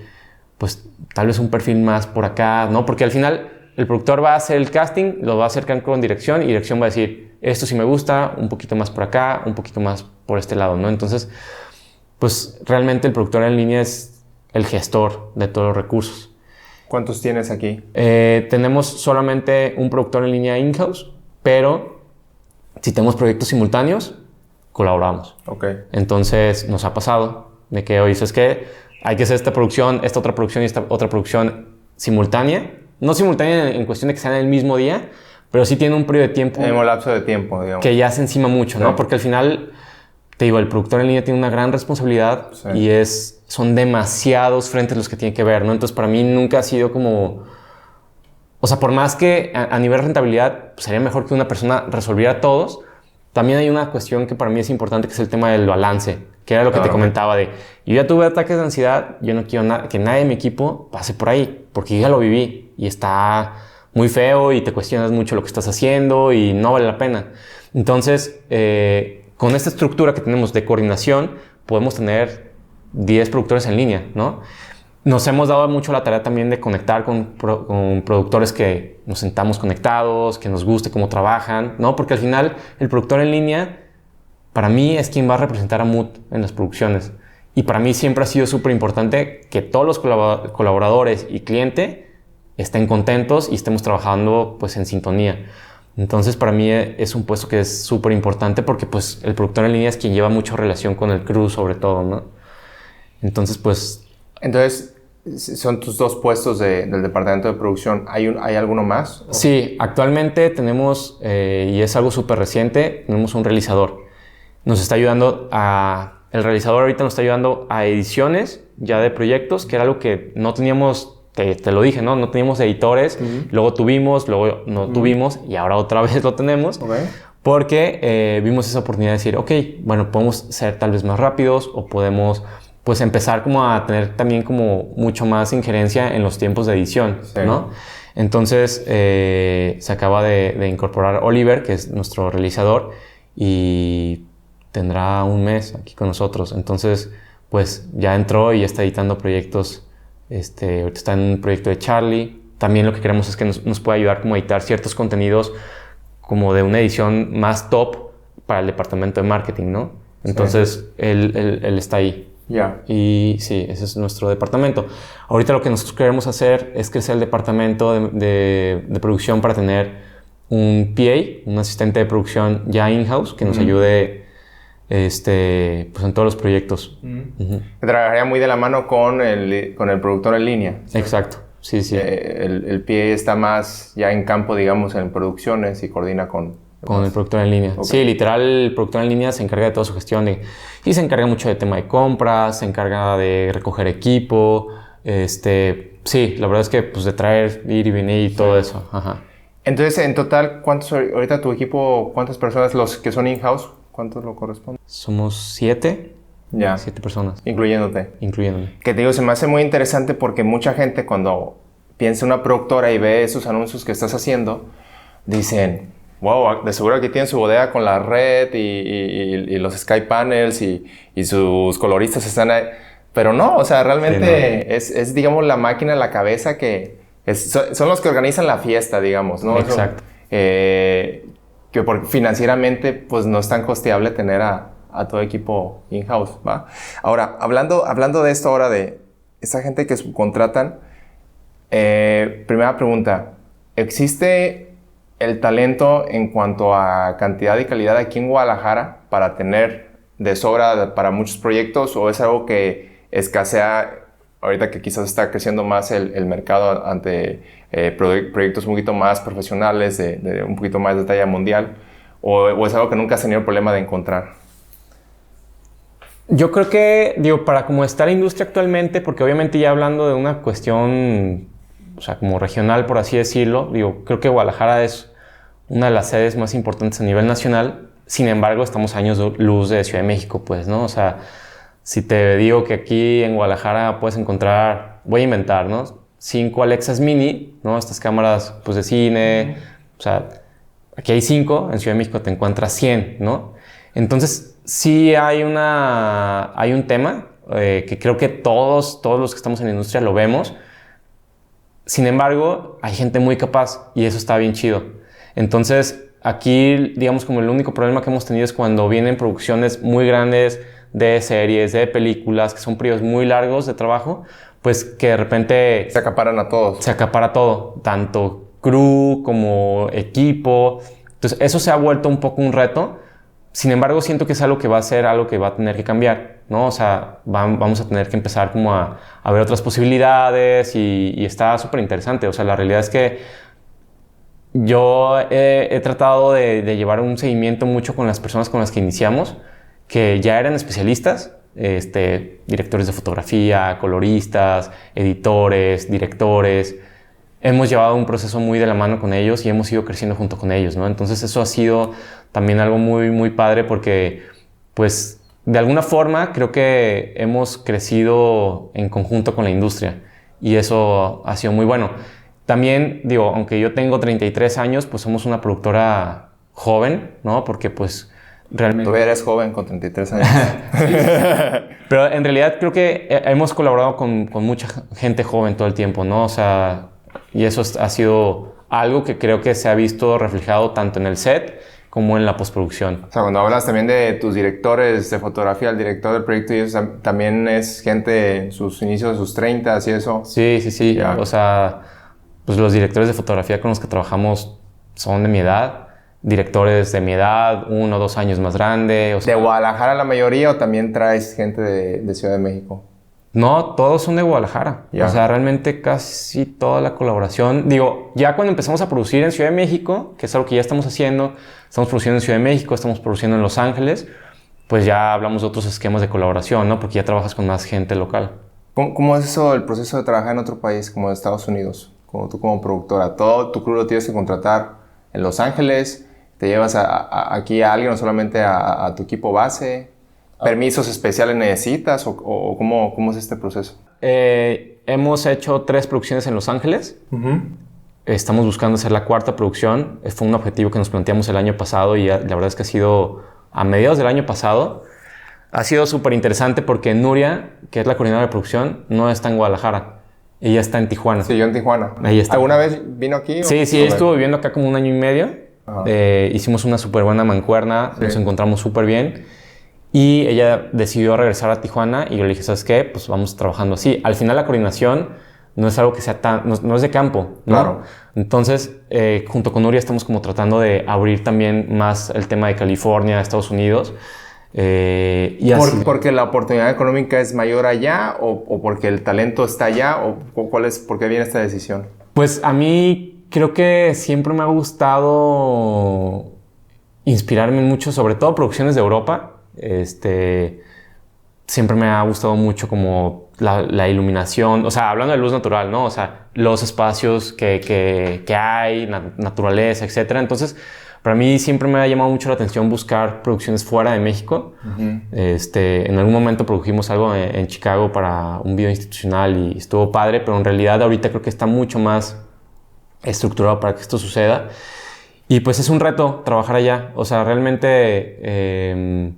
pues tal vez un perfil más por acá, ¿no? Porque al final el productor va a hacer el casting, lo va a acercar con dirección y dirección va a decir, esto sí me gusta, un poquito más por acá, un poquito más por este lado, ¿no? Entonces, pues realmente el productor en línea es el gestor de todos los recursos. ¿Cuántos tienes aquí? Tenemos solamente un productor en línea in-house, pero si tenemos proyectos simultáneos, colaboramos. Okay. Entonces nos ha pasado de que, oye, es que hay que hacer esta producción, esta otra producción y esta otra producción simultánea. No simultánea en cuestión de que sean en el mismo día, pero sí tiene un periodo de tiempo. En un lapso de tiempo, digamos. Que ya se encima mucho, ¿no? Porque al final, te digo, el productor en línea tiene una gran responsabilidad y son demasiados frentes los que tiene que ver, ¿no? Entonces, para mí nunca ha sido como... O sea, por más que a nivel de rentabilidad pues, sería mejor que una persona resolviera todos, también hay una cuestión que para mí es importante, que es el tema del balance, que era lo que te comentaba de, yo ya tuve ataques de ansiedad, yo no quiero que nadie de mi equipo pase por ahí, porque yo ya lo viví y está muy feo y te cuestionas mucho lo que estás haciendo y no vale la pena. Entonces, con esta estructura que tenemos de coordinación, podemos tener 10 productores en línea, ¿no? Nos hemos dado mucho la tarea también de conectar con productores que nos sentamos conectados, que nos guste cómo trabajan, ¿no? Porque al final el productor en línea, para mí, es quien va a representar a Mood en las producciones. Y para mí siempre ha sido súper importante que todos los colaboradores y cliente estén contentos y estemos trabajando pues en sintonía. Entonces para mí es un puesto que es súper importante porque pues el productor en línea es quien lleva mucha relación con el crew sobre todo, ¿no? Entonces pues... Entonces, son tus dos puestos del departamento de producción. ¿Hay alguno más? Sí, actualmente tenemos, y es algo súper reciente, tenemos un realizador. Nos está ayudando el realizador ahorita nos está ayudando a ediciones ya de proyectos, que era algo que no teníamos, te lo dije, ¿no? No teníamos editores, luego tuvimos, luego no tuvimos y ahora otra vez lo tenemos. Porque vimos esa oportunidad de decir, ok, bueno, podemos ser tal vez más rápidos o podemos... pues empezar como a tener también como mucho más injerencia en los tiempos de edición, ¿no? Entonces se acaba de incorporar Oliver, que es nuestro realizador, y tendrá un mes aquí con nosotros. Entonces, pues ya entró y ya está editando proyectos. Ahorita está en un proyecto de Charlie. También lo que queremos es que nos pueda ayudar como a editar ciertos contenidos como de una edición más top para el departamento de marketing, ¿no? Entonces, él está ahí. Ya. Y sí, ese es nuestro departamento. Ahorita lo que nosotros queremos hacer es crecer el departamento de producción para tener un PA, un asistente de producción ya in-house que nos ayude pues en todos los proyectos. Trabajaría muy de la mano con el productor en línea. Exacto, sí. El PA está más ya en campo, digamos, en producciones y coordina con el productor en línea. Okay. Sí, literal, el productor en línea se encarga de toda su gestión y se encarga mucho de tema de compras, se encarga de recoger equipo, sí, la verdad es que pues de traer, ir y venir y todo eso. Ajá. Entonces, en total, ahorita tu equipo, cuántas personas los que son in-house, cuántos lo corresponden? Somos 7. Ya. 7 personas. Incluyéndote. Incluyéndome. Que te digo, se me hace muy interesante porque mucha gente cuando piensa en una productora y ve esos anuncios que estás haciendo, dicen... wow, de seguro aquí tienen su bodega con la red y los Sky Panels y sus coloristas están ahí. Pero no, o sea, realmente sí, no. es, digamos, la máquina en la cabeza que... son los que organizan la fiesta, digamos, ¿no? Exacto. Que financieramente, pues, no es tan costeable tener a todo equipo in-house, ¿va? Ahora, hablando de esto ahora, de esta gente que subcontratan, primera pregunta, ¿existe... el talento en cuanto a cantidad y calidad aquí en Guadalajara para tener de sobra para muchos proyectos, o es algo que escasea ahorita que quizás está creciendo más el mercado ante proyectos un poquito más profesionales, de un poquito más de talla mundial, o es algo que nunca has tenido problema de encontrar? Yo creo que, digo, para cómo está la industria actualmente, porque obviamente ya hablando de una cuestión, o sea, como regional, por así decirlo, digo, creo que Guadalajara es una de las sedes más importantes a nivel nacional. Sin embargo, estamos a años luz de Ciudad de México, pues, ¿no? O sea, si te digo que aquí en Guadalajara puedes encontrar, voy a inventar, ¿no? 5 Alexas Mini, ¿no? Estas cámaras, pues, de cine. O sea, aquí hay 5, en Ciudad de México te encuentras 100, ¿no? Entonces, sí hay un tema que creo que todos los que estamos en la industria lo vemos. Sin embargo, hay gente muy capaz y eso está bien chido. Entonces, aquí, digamos, como el único problema que hemos tenido es cuando vienen producciones muy grandes de series, de películas, que son periodos muy largos de trabajo, pues que de repente Se acaparan a todos. se acapara todo, tanto crew como equipo. Entonces, eso se ha vuelto un poco un reto. Sin embargo, siento que es algo que va a ser algo que va a tener que cambiar, ¿no? O sea, vamos a tener que empezar como a ver otras posibilidades y está súper interesante. O sea, la realidad es que yo he tratado de llevar un seguimiento mucho con las personas con las que iniciamos, que ya eran especialistas, directores de fotografía, coloristas, editores, directores. Hemos llevado un proceso muy de la mano con ellos y hemos ido creciendo junto con ellos, ¿no? Entonces eso ha sido también algo muy, muy padre porque, pues, de alguna forma creo que hemos crecido en conjunto con la industria y eso ha sido muy bueno. También, digo, aunque yo tengo 33 años, pues somos una productora joven, ¿no? Porque, pues, realmente... Todavía eres joven con 33 años. Pero en realidad creo que hemos colaborado con mucha gente joven todo el tiempo, ¿no? O sea, y eso ha sido algo que creo que se ha visto reflejado tanto en el set como en la postproducción. O sea, cuando hablas también de tus directores de fotografía, el director del proyecto, y eso también es gente en sus inicios de sus 30s y eso. Sí. Ya. O sea, pues los directores de fotografía con los que trabajamos son de mi edad. Directores de mi edad, 1 o 2 años más grande. O sea, ¿De Guadalajara la mayoría o también traes gente de Ciudad de México? no, todos son de Guadalajara. Ya. O sea, realmente casi toda la colaboración. Digo, ya cuando empezamos a producir en Ciudad de México, que es algo que ya estamos haciendo, estamos produciendo en Ciudad de México, estamos produciendo en Los Ángeles, pues ya hablamos de otros esquemas de colaboración, ¿no? Porque ya trabajas con más gente local. ¿Cómo es eso, el proceso de trabajar en otro país como Estados Unidos? Como tú como productora, todo tu crew lo tienes que contratar en Los Ángeles, te llevas aquí a alguien o solamente a tu equipo base. ¿Permisos especiales necesitas o cómo es este proceso? Hemos hecho 3 producciones en Los Ángeles. Estamos buscando hacer la 4ª producción. Fue un objetivo que nos planteamos el año pasado y la verdad es que ha sido a mediados del año pasado. Ha sido súper interesante porque Nuria, que es la coordinadora de producción, no está en Guadalajara. Ella está en Tijuana. Sí, yo en Tijuana. Ahí está. ¿Alguna vez vino aquí? Sí, ella estuvo viviendo acá como 1 año y medio. Hicimos una súper buena mancuerna. Sí. Nos encontramos súper bien. Y ella decidió regresar a Tijuana y yo le dije, ¿sabes qué? Pues vamos trabajando así. Al final la coordinación no es algo que sea no es de campo, ¿no? Claro. Entonces, junto con Nuria estamos como tratando de abrir también más el tema de California, Estados Unidos. Y así. ¿Porque la oportunidad económica es mayor allá o porque el talento está allá? ¿Por qué viene esta decisión? Pues a mí creo que siempre me ha gustado inspirarme mucho, sobre todo producciones de Europa. Siempre me ha gustado mucho como la iluminación, o sea, hablando de luz natural, ¿no? O sea, los espacios que hay, naturaleza, etcétera. Entonces, para mí siempre me ha llamado mucho la atención buscar producciones fuera de México. En algún momento produjimos algo en Chicago para un video institucional y estuvo padre, pero en realidad ahorita creo que está mucho más estructurado para que esto suceda. Y pues es un reto trabajar allá. O sea, realmente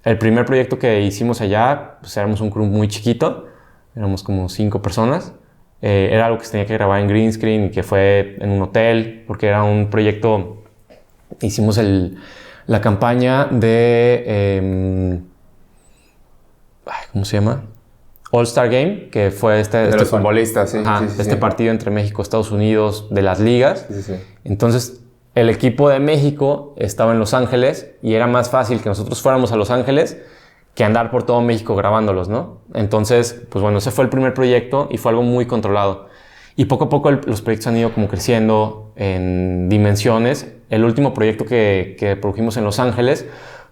el primer proyecto que hicimos allá, pues éramos un crew muy chiquito. Éramos como 5 personas. Era algo que se tenía que grabar en green screen y que fue en un hotel, porque era un proyecto... Hicimos la campaña de... ¿cómo se llama? All-Star Game, que fue de los futbolistas, sí. Partido entre México y Estados Unidos de las ligas. Sí. Entonces, el equipo de México estaba en Los Ángeles y era más fácil que nosotros fuéramos a Los Ángeles que andar por todo México grabándolos, ¿no? Entonces, pues bueno, ese fue el primer proyecto y fue algo muy controlado. Y poco a poco los proyectos han ido como creciendo en dimensiones. El último proyecto que produjimos en Los Ángeles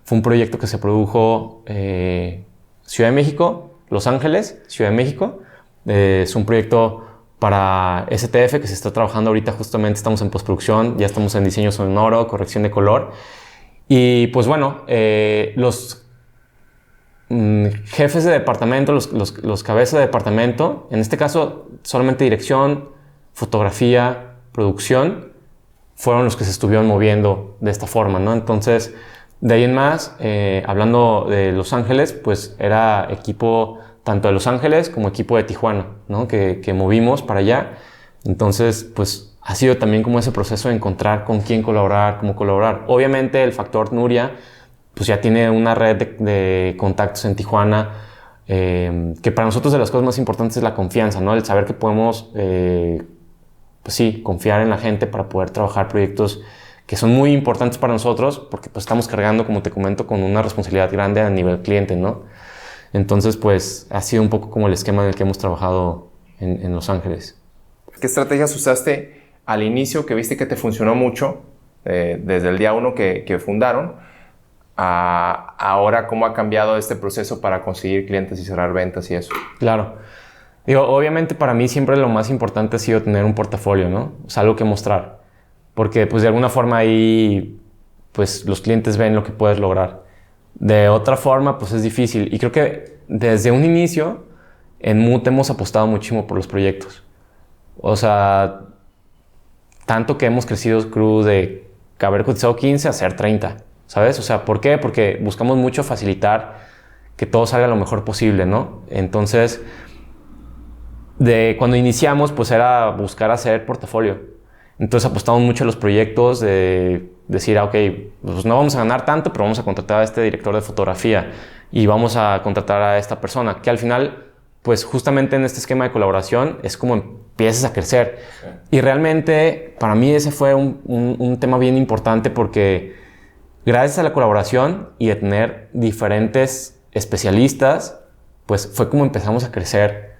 fue un proyecto que se produjo Ciudad de México, Los Ángeles, Ciudad de México. Es un proyecto para STF que se está trabajando ahorita, justamente estamos en postproducción, ya estamos en diseño sonoro, corrección de color. Y pues bueno, los jefes de departamento, los cabezas de departamento, en este caso solamente dirección, fotografía, producción, fueron los que se estuvieron moviendo de esta forma, ¿no? Entonces, de ahí en más, hablando de Los Ángeles, pues era equipo tanto de Los Ángeles como equipo de Tijuana, ¿no? Que movimos para allá. Entonces, pues ha sido también como ese proceso de encontrar con quién colaborar, cómo colaborar. Obviamente el factor Nuria, pues ya tiene una red de contactos en Tijuana, que para nosotros de las cosas más importantes es la confianza, ¿no? El saber que podemos, pues sí, confiar en la gente para poder trabajar proyectos que son muy importantes para nosotros, porque pues estamos cargando, como te comento, con una responsabilidad grande a nivel cliente, ¿no? Entonces, pues ha sido un poco como el esquema en el que hemos trabajado en Los Ángeles. ¿Qué estrategias usaste al inicio que viste que te funcionó mucho, desde el día 1 que fundaron, a ahora cómo ha cambiado este proceso para conseguir clientes y cerrar ventas y eso? Claro. Digo, obviamente para mí siempre lo más importante ha sido tener un portafolio, ¿no? O sea, algo que mostrar. Porque pues de alguna forma ahí pues los clientes ven lo que puedes lograr. De otra forma pues es difícil. Y creo que desde un inicio en Mood hemos apostado muchísimo por los proyectos. O sea, tanto que hemos crecido crew de haber cotizado 15 a ser 30, ¿sabes? O sea, ¿por qué? Porque buscamos mucho facilitar que todo salga lo mejor posible, ¿no? Entonces, cuando iniciamos, pues era buscar hacer portafolio. Entonces apostamos mucho a los proyectos de decir, ok, pues no vamos a ganar tanto, pero vamos a contratar a este director de fotografía y vamos a contratar a esta persona, que al final, pues justamente en este esquema de colaboración es como empiezas a crecer. Sí. Y realmente para mí ese fue un tema bien importante porque gracias a la colaboración y de tener diferentes especialistas, pues fue como empezamos a crecer,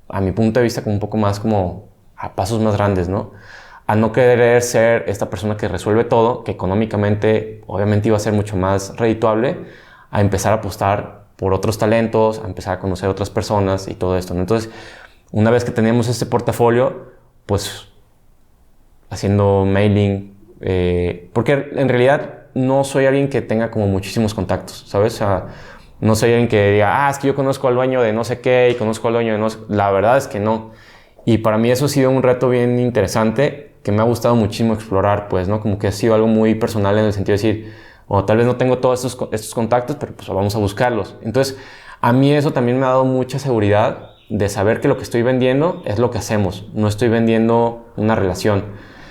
a mi punto de vista, como un poco más como a pasos más grandes, ¿no? A no querer ser esta persona que resuelve todo, que económicamente obviamente iba a ser mucho más redituable, a empezar a apostar por otros talentos, a empezar a conocer otras personas y todo esto, ¿no? Entonces, una vez que teníamos este portafolio, pues haciendo mailing, porque en realidad no soy alguien que tenga como muchísimos contactos, ¿sabes? O sea, no soy alguien que diga, es que yo conozco al dueño de no sé qué y conozco al dueño de no sé... La verdad es que no. Y para mí eso ha sido un reto bien interesante que me ha gustado muchísimo explorar, pues, ¿no? Como que ha sido algo muy personal en el sentido de decir, tal vez no tengo todos estos contactos, pero pues vamos a buscarlos. Entonces, a mí eso también me ha dado mucha seguridad de saber que lo que estoy vendiendo es lo que hacemos. No estoy vendiendo una relación.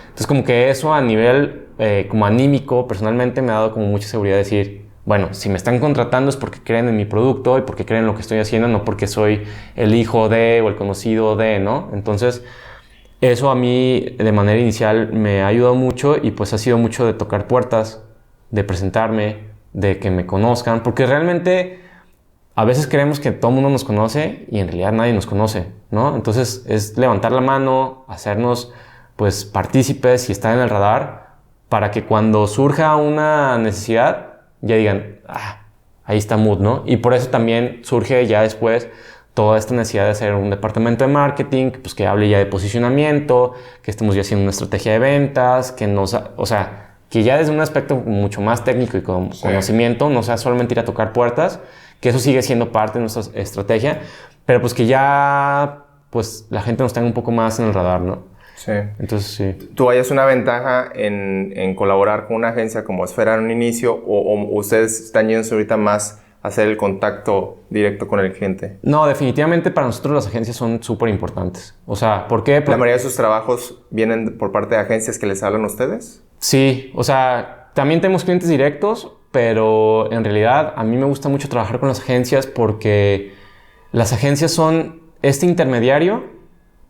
Entonces, como que eso a nivel como anímico, personalmente me ha dado como mucha seguridad de decir, bueno, si me están contratando es porque creen en mi producto y porque creen en lo que estoy haciendo, no porque soy el hijo de o el conocido de, ¿no? Entonces, eso a mí de manera inicial me ha ayudado mucho y pues ha sido mucho de tocar puertas, de presentarme, de que me conozcan, porque realmente a veces creemos que todo el mundo nos conoce y en realidad nadie nos conoce, ¿no? Entonces es levantar la mano, hacernos pues partícipes y estar en el radar para que cuando surja una necesidad ya digan, ahí está Mood, ¿no? Y por eso también surge ya después toda esta necesidad de hacer un departamento de marketing, pues que hable ya de posicionamiento, que estemos ya haciendo una estrategia de ventas, que ya desde un aspecto mucho más técnico y con conocimiento, no sea solamente ir a tocar puertas, que eso sigue siendo parte de nuestra estrategia, pero pues que ya pues la gente nos tenga un poco más en el radar, ¿no? Sí. Entonces, sí. ¿Tú hayas una ventaja en colaborar con una agencia como Esfera en un inicio o ustedes están yendo ahorita más a hacer el contacto directo con el cliente? No, definitivamente para nosotros las agencias son súper importantes. O sea, ¿por qué? ¿La mayoría de sus trabajos vienen por parte de agencias que les hablan a ustedes? Sí, o sea, también tenemos clientes directos, pero en realidad a mí me gusta mucho trabajar con las agencias porque las agencias son este intermediario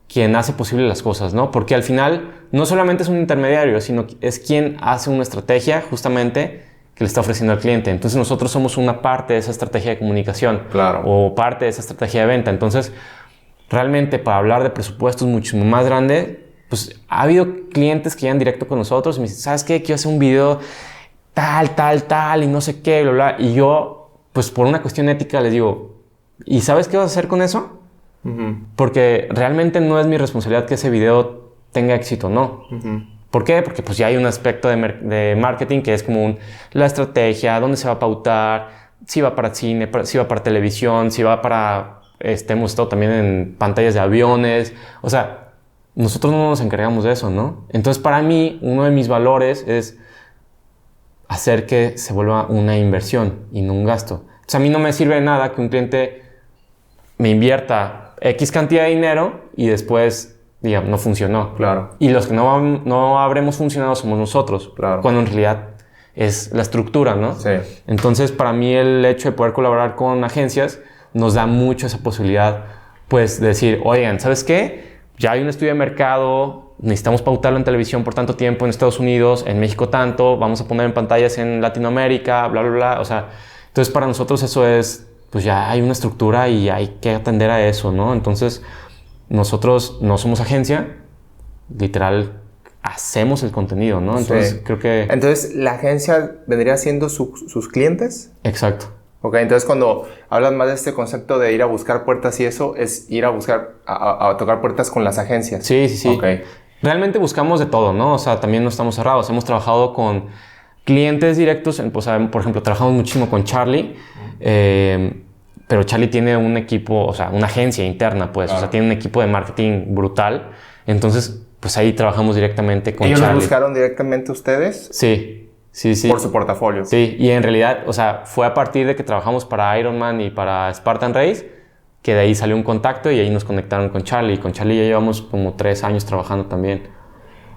quien hace posible las cosas, ¿no? Porque al final no solamente es un intermediario, sino es quien hace una estrategia justamente que le está ofreciendo al cliente. Entonces nosotros somos una parte de esa estrategia de comunicación. Claro. O parte de esa estrategia de venta. Entonces, realmente para hablar de presupuestos mucho más grandes, pues ha habido clientes que llegan directo con nosotros y me dicen, ¿sabes qué? Quiero hacer un video tal, y no sé qué, bla, bla. Y yo, pues por una cuestión ética les digo, ¿y sabes qué vas a hacer con eso? Porque realmente no es mi responsabilidad que ese video tenga éxito, ¿no? ¿Por qué? Porque pues ya hay un aspecto de marketing que es como la estrategia, dónde se va a pautar, si va para cine, si va para televisión, si va para... hemos estado también en pantallas de aviones. O sea, nosotros no nos encargamos de eso, ¿no? Entonces, para mí, uno de mis valores es hacer que se vuelva una inversión y no un gasto. Entonces, a mí no me sirve de nada que un cliente me invierta X cantidad de dinero y después, digamos, no funcionó. Claro. Y los que no habremos funcionado somos nosotros. Claro. Cuando en realidad es la estructura, ¿no? Sí. Entonces, para mí, el hecho de poder colaborar con agencias nos da mucho esa posibilidad, pues, de decir, oigan, ¿sabes qué? Ya hay un estudio de mercado, necesitamos pautarlo en televisión por tanto tiempo en Estados Unidos, en México tanto, vamos a poner en pantallas en Latinoamérica, bla, bla, bla. O sea, entonces para nosotros eso es, pues ya hay una estructura y hay que atender a eso, ¿no? Entonces, nosotros no somos agencia, literal, hacemos el contenido, ¿no? Entonces, creo que... Entonces, ¿la agencia vendría siendo sus clientes? Exacto. Ok, entonces cuando hablas más de este concepto de ir a buscar puertas y eso, es ir a buscar, a tocar puertas con las agencias. Sí, sí, sí. Okay. Realmente buscamos de todo, ¿no? O sea, también no estamos cerrados. Hemos trabajado con clientes directos. O sea, por ejemplo, trabajamos muchísimo con Charlie. Pero Charlie tiene un equipo, o sea, una agencia interna, pues. O sea, tiene un equipo de marketing brutal. Entonces, pues ahí trabajamos directamente con ¿Ellos Charlie. los buscaron directamente ustedes? Sí. Sí, sí. Por su portafolio. Sí, y en realidad, o sea, fue a partir de que trabajamos para Ironman y para Spartan Race que de ahí salió un contacto y ahí nos conectaron con Charlie. Y con Charlie ya llevamos como 3 años trabajando también.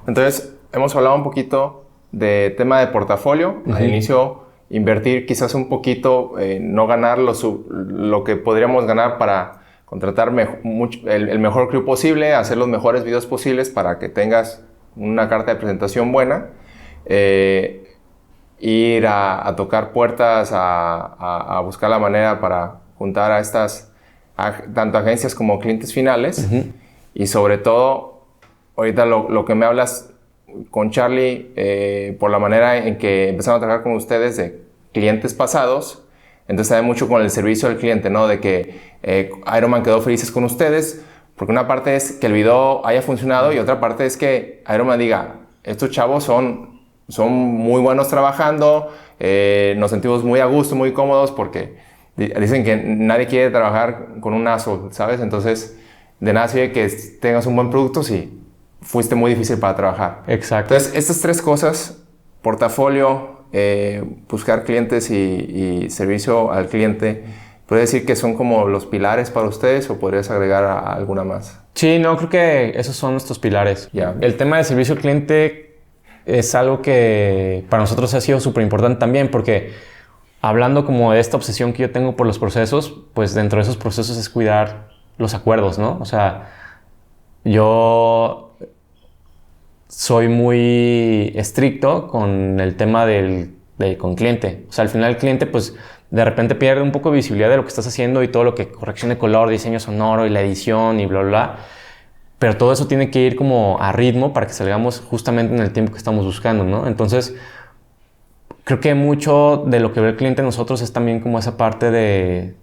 Entonces, hemos hablado un poquito de tema de portafolio. Al inicio, invertir quizás un poquito, no ganar lo que podríamos ganar para contratar el mejor crew posible, hacer los mejores videos posibles para que tengas una carta de presentación buena. Ir a tocar puertas, a buscar la manera para juntar a estas, tanto agencias como clientes finales. Y sobre todo, ahorita lo que me hablas con Charlie, por la manera en que empezaron a trabajar con ustedes de clientes pasados, entonces sabe mucho con el servicio al cliente, ¿no? De que Ironman quedó felices con ustedes, porque una parte es que el video haya funcionado y otra parte es que Ironman diga, estos chavos son muy buenos trabajando, nos sentimos muy a gusto, muy cómodos, porque dicen que nadie quiere trabajar con un asshole, ¿sabes? Entonces, de nada sirve que tengas un buen producto si fuiste muy difícil para trabajar. Exacto. Entonces, estas 3 cosas, portafolio, buscar clientes y servicio al cliente, ¿puedes decir que son como los pilares para ustedes o podrías agregar alguna más? Sí, no, creo que esos son nuestros pilares. Yeah. El tema de servicio al cliente es algo que para nosotros ha sido súper importante también, porque hablando como de esta obsesión que yo tengo por los procesos, pues dentro de esos procesos es cuidar los acuerdos, ¿no? O sea, yo soy muy estricto con el tema con cliente. O sea, al final el cliente pues de repente pierde un poco de visibilidad de lo que estás haciendo y todo lo que corrección de color, diseño sonoro y la edición y bla, bla, bla. Pero todo eso tiene que ir como a ritmo para que salgamos justamente en el tiempo que estamos buscando, ¿no? Entonces, creo que mucho de lo que ve el cliente en nosotros es también como esa parte de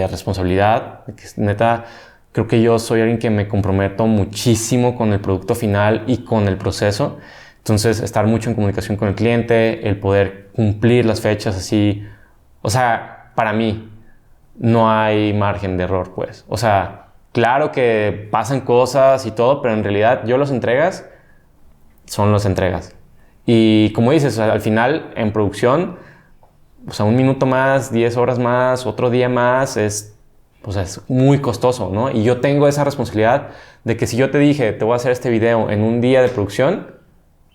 responsabilidad. Que neta, creo que yo soy alguien que me comprometo muchísimo con el producto final y con el proceso. Entonces, estar mucho en comunicación con el cliente, el poder cumplir las fechas así. O sea, para mí, no hay margen de error, pues. O sea, claro que pasan cosas y todo, pero en realidad las entregas son las entregas. Y como dices, o sea, al final en producción, o sea, 1 minuto más, 10 horas más, otro día más, es muy costoso, ¿no? Y yo tengo esa responsabilidad de que si yo te dije, te voy a hacer este video en un día de producción,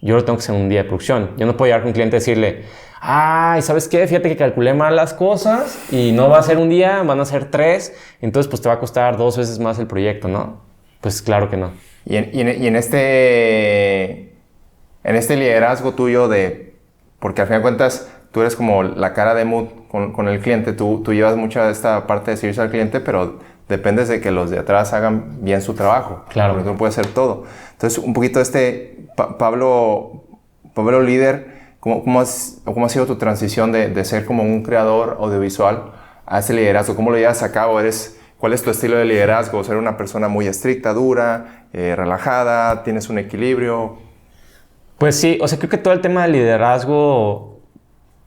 yo lo tengo que hacer en un día de producción. Yo no puedo llegar con un cliente y decirle, ay, ¿sabes qué? Fíjate que calculé mal las cosas y no va a ser un día, van a ser 3, entonces pues te va a costar 2 veces más el proyecto, ¿no? Pues claro que no. En este liderazgo tuyo porque al final de cuentas tú eres como la cara de Mood con el cliente, tú llevas mucha de esta parte de servicio al cliente, pero dependes de que los de atrás hagan bien su trabajo. Claro. Porque tú no puedes hacer todo. Entonces, un poquito Pablo líder, ¿cómo ha sido tu transición de ser como un creador audiovisual a ese liderazgo? ¿Cómo lo llevas a cabo? ¿Cuál es tu estilo de liderazgo? ¿Ser una persona muy estricta, dura, relajada? ¿Tienes un equilibrio? Pues sí, o sea, creo que todo el tema del liderazgo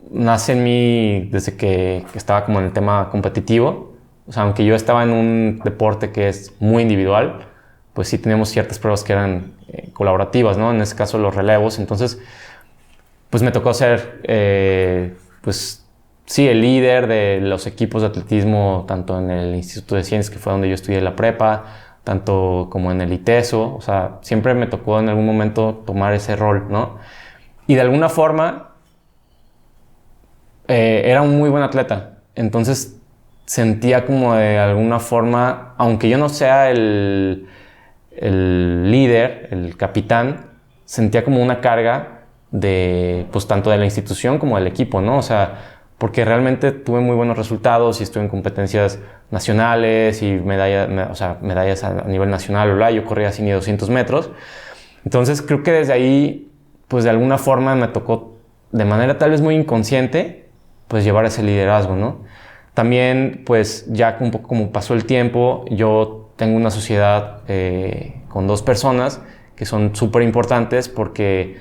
nace en mí desde que estaba como en el tema competitivo. O sea, aunque yo estaba en un deporte que es muy individual, pues sí teníamos ciertas pruebas que eran colaborativas, ¿no? En este caso los relevos. Entonces, pues me tocó ser, pues sí, el líder de los equipos de atletismo, tanto en el Instituto de Ciencias, que fue donde yo estudié la prepa, tanto como en el ITESO. O sea, siempre me tocó en algún momento tomar ese rol, ¿no? Y de alguna forma, era un muy buen atleta. Entonces, sentía como de alguna forma, aunque yo no sea el líder, el capitán, sentía como una carga pues tanto de la institución como del equipo, ¿no? O sea, porque realmente tuve muy buenos resultados y estuve en competencias nacionales y medallas a nivel nacional, ¿verdad? Yo corría así ni 200 metros. Entonces creo que desde ahí, pues de alguna forma me tocó, de manera tal vez muy inconsciente, pues llevar ese liderazgo, ¿no? También, pues ya un poco como pasó el tiempo, yo tengo una sociedad con 2 personas que son súper importantes porque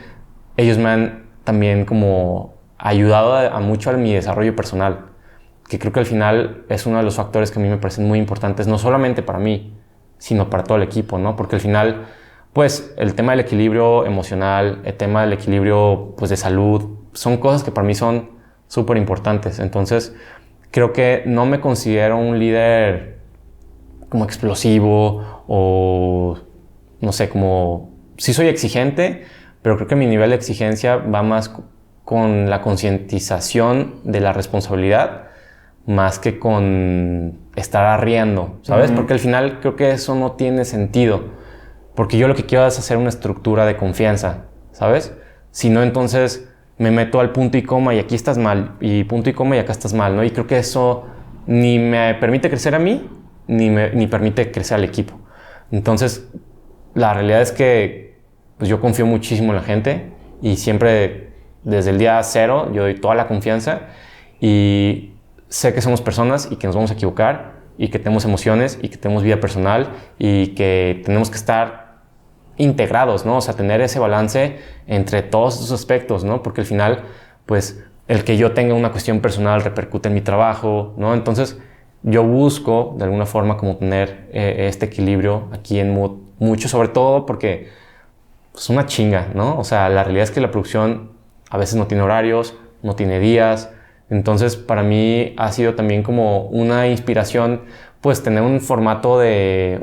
ellos me han también como ayudado a mucho a mi desarrollo personal, que creo que al final es uno de los factores que a mí me parecen muy importantes, no solamente para mí, sino para todo el equipo, ¿no? Porque al final, pues el tema del equilibrio emocional, el tema del equilibrio pues de salud, son cosas que para mí son súper importantes. Entonces, creo que no me considero un líder como explosivo o, no sé, como... Sí soy exigente, pero creo que mi nivel de exigencia va más con la concientización de la responsabilidad más que con estar arriendo, ¿sabes? Porque al final creo que eso no tiene sentido. Porque yo lo que quiero es hacer una estructura de confianza, ¿sabes? Si no, entonces me meto al punto y coma y aquí estás mal, y punto y coma y acá estás mal, ¿no? Y creo que eso ni me permite crecer a mí, ni permite crecer al equipo. Entonces, la realidad es que pues yo confío muchísimo en la gente y siempre, desde el día 0, yo doy toda la confianza y sé que somos personas y que nos vamos a equivocar y que tenemos emociones y que tenemos vida personal y que tenemos que estar integrados, ¿no? O sea, tener ese balance entre todos esos aspectos, ¿no? Porque al final, pues, el que yo tenga una cuestión personal repercute en mi trabajo, ¿no? Entonces, yo busco, de alguna forma, como tener este equilibrio aquí en Mood, mucho, sobre todo porque es una chinga, ¿no? O sea, la realidad es que la producción a veces no tiene horarios, no tiene días. Entonces, para mí ha sido también como una inspiración, pues, tener un formato de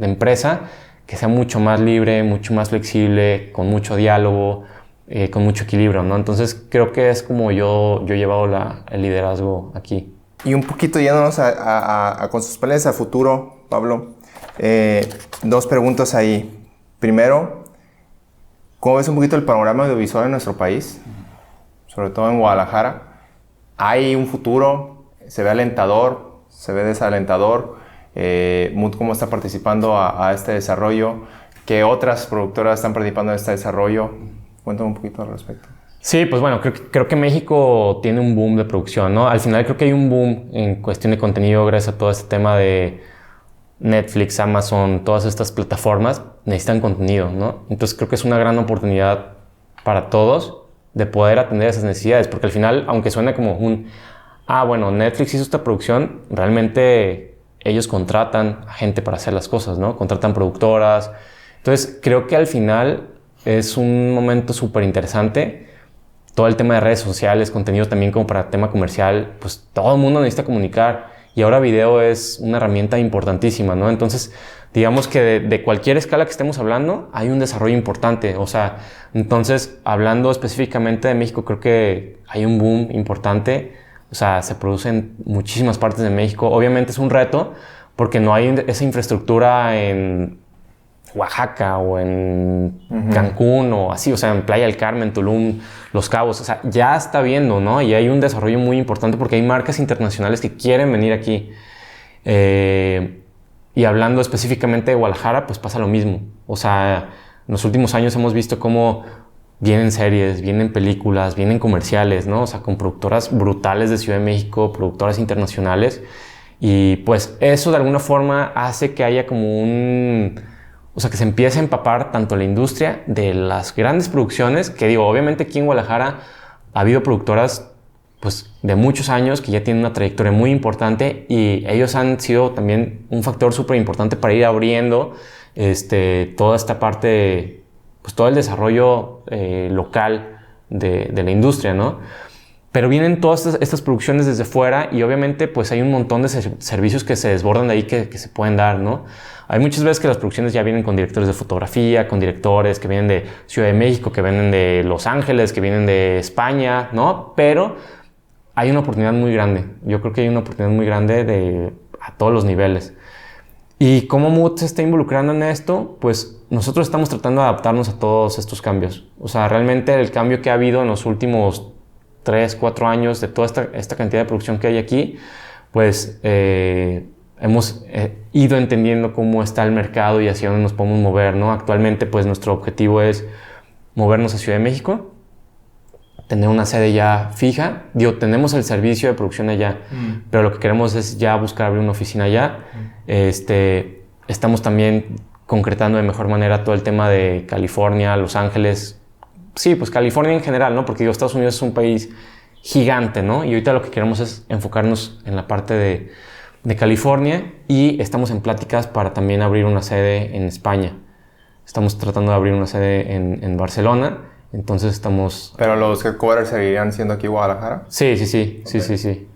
empresa que sea mucho más libre, mucho más flexible, con mucho diálogo, con mucho equilibrio, ¿no? Entonces, creo que es como yo he llevado el liderazgo aquí. Y un poquito yéndonos con sus planes a futuro, Pablo, 2 preguntas ahí. Primero, ¿cómo ves un poquito el panorama audiovisual en nuestro país? Sobre todo en Guadalajara. ¿Hay un futuro? ¿Se ve alentador? ¿Se ve desalentador? Mood, ¿cómo está participando a este desarrollo? ¿Qué otras productoras están participando en este desarrollo? Cuéntame un poquito al respecto. Sí, pues bueno, creo que México tiene un boom de producción, ¿no? Al final creo que hay un boom en cuestión de contenido gracias a todo este tema de Netflix, Amazon, todas estas plataformas necesitan contenido, ¿no? Entonces creo que es una gran oportunidad para todos de poder atender esas necesidades, porque al final, aunque suene como bueno, Netflix hizo esta producción, realmente ellos contratan a gente para hacer las cosas, ¿no? Contratan productoras. Entonces creo que al final es un momento súper interesante. Todo el tema de redes sociales, contenido también como para tema comercial, pues todo el mundo necesita comunicar y ahora video es una herramienta importantísima, ¿no? Entonces, digamos que de cualquier escala que estemos hablando, hay un desarrollo importante. O sea, entonces, hablando específicamente de México, creo que hay un boom importante. O sea, se produce en muchísimas partes de México. Obviamente es un reto porque no hay esa infraestructura en Oaxaca o en Cancún o así, o sea, en Playa del Carmen, Tulum, Los Cabos, o sea, ya está viendo, ¿no? Y hay un desarrollo muy importante porque hay marcas internacionales que quieren venir aquí. Y hablando específicamente de Guadalajara, pues pasa lo mismo. O sea, en los últimos años hemos visto cómo vienen series, vienen películas, vienen comerciales, ¿no? O sea, con productoras brutales de Ciudad de México, productoras internacionales. Y pues eso de alguna forma hace que haya como o sea, que se empiece a empapar tanto la industria de las grandes producciones, que digo, obviamente aquí en Guadalajara ha habido productoras pues de muchos años que ya tienen una trayectoria muy importante y ellos han sido también un factor súper importante para ir abriendo toda esta parte, pues todo el desarrollo local de la industria, ¿no? Pero vienen todas estas producciones desde fuera y obviamente pues hay un montón de servicios que se desbordan de ahí que se pueden dar, ¿no? Hay muchas veces que las producciones ya vienen con directores de fotografía, con directores que vienen de Ciudad de México, que vienen de Los Ángeles, que vienen de España, ¿no? Pero hay una oportunidad muy grande. Yo creo que hay una oportunidad muy grande a todos los niveles. ¿Y cómo Mood se está involucrando en esto? Pues nosotros estamos tratando de adaptarnos a todos estos cambios. O sea, realmente el cambio que ha habido en los últimos 3, 4 años de toda esta cantidad de producción que hay aquí, pues hemos ido entendiendo cómo está el mercado y hacia dónde nos podemos mover, ¿no? Actualmente, pues nuestro objetivo es movernos a Ciudad de México, tener una sede ya fija. Digo, tenemos el servicio de producción allá, pero lo que queremos es ya buscar abrir una oficina allá. Estamos también concretando de mejor manera todo el tema de California, Los Ángeles. Sí, pues California en general, ¿no? Porque digo, Estados Unidos es un país gigante, ¿no? Y ahorita lo que queremos es enfocarnos en la parte de California y estamos en pláticas para también abrir una sede en España. Estamos tratando de abrir una sede en Barcelona, entonces estamos... ¿Pero los headquarters seguirían siendo aquí en Guadalajara? Sí. Okay. Sí.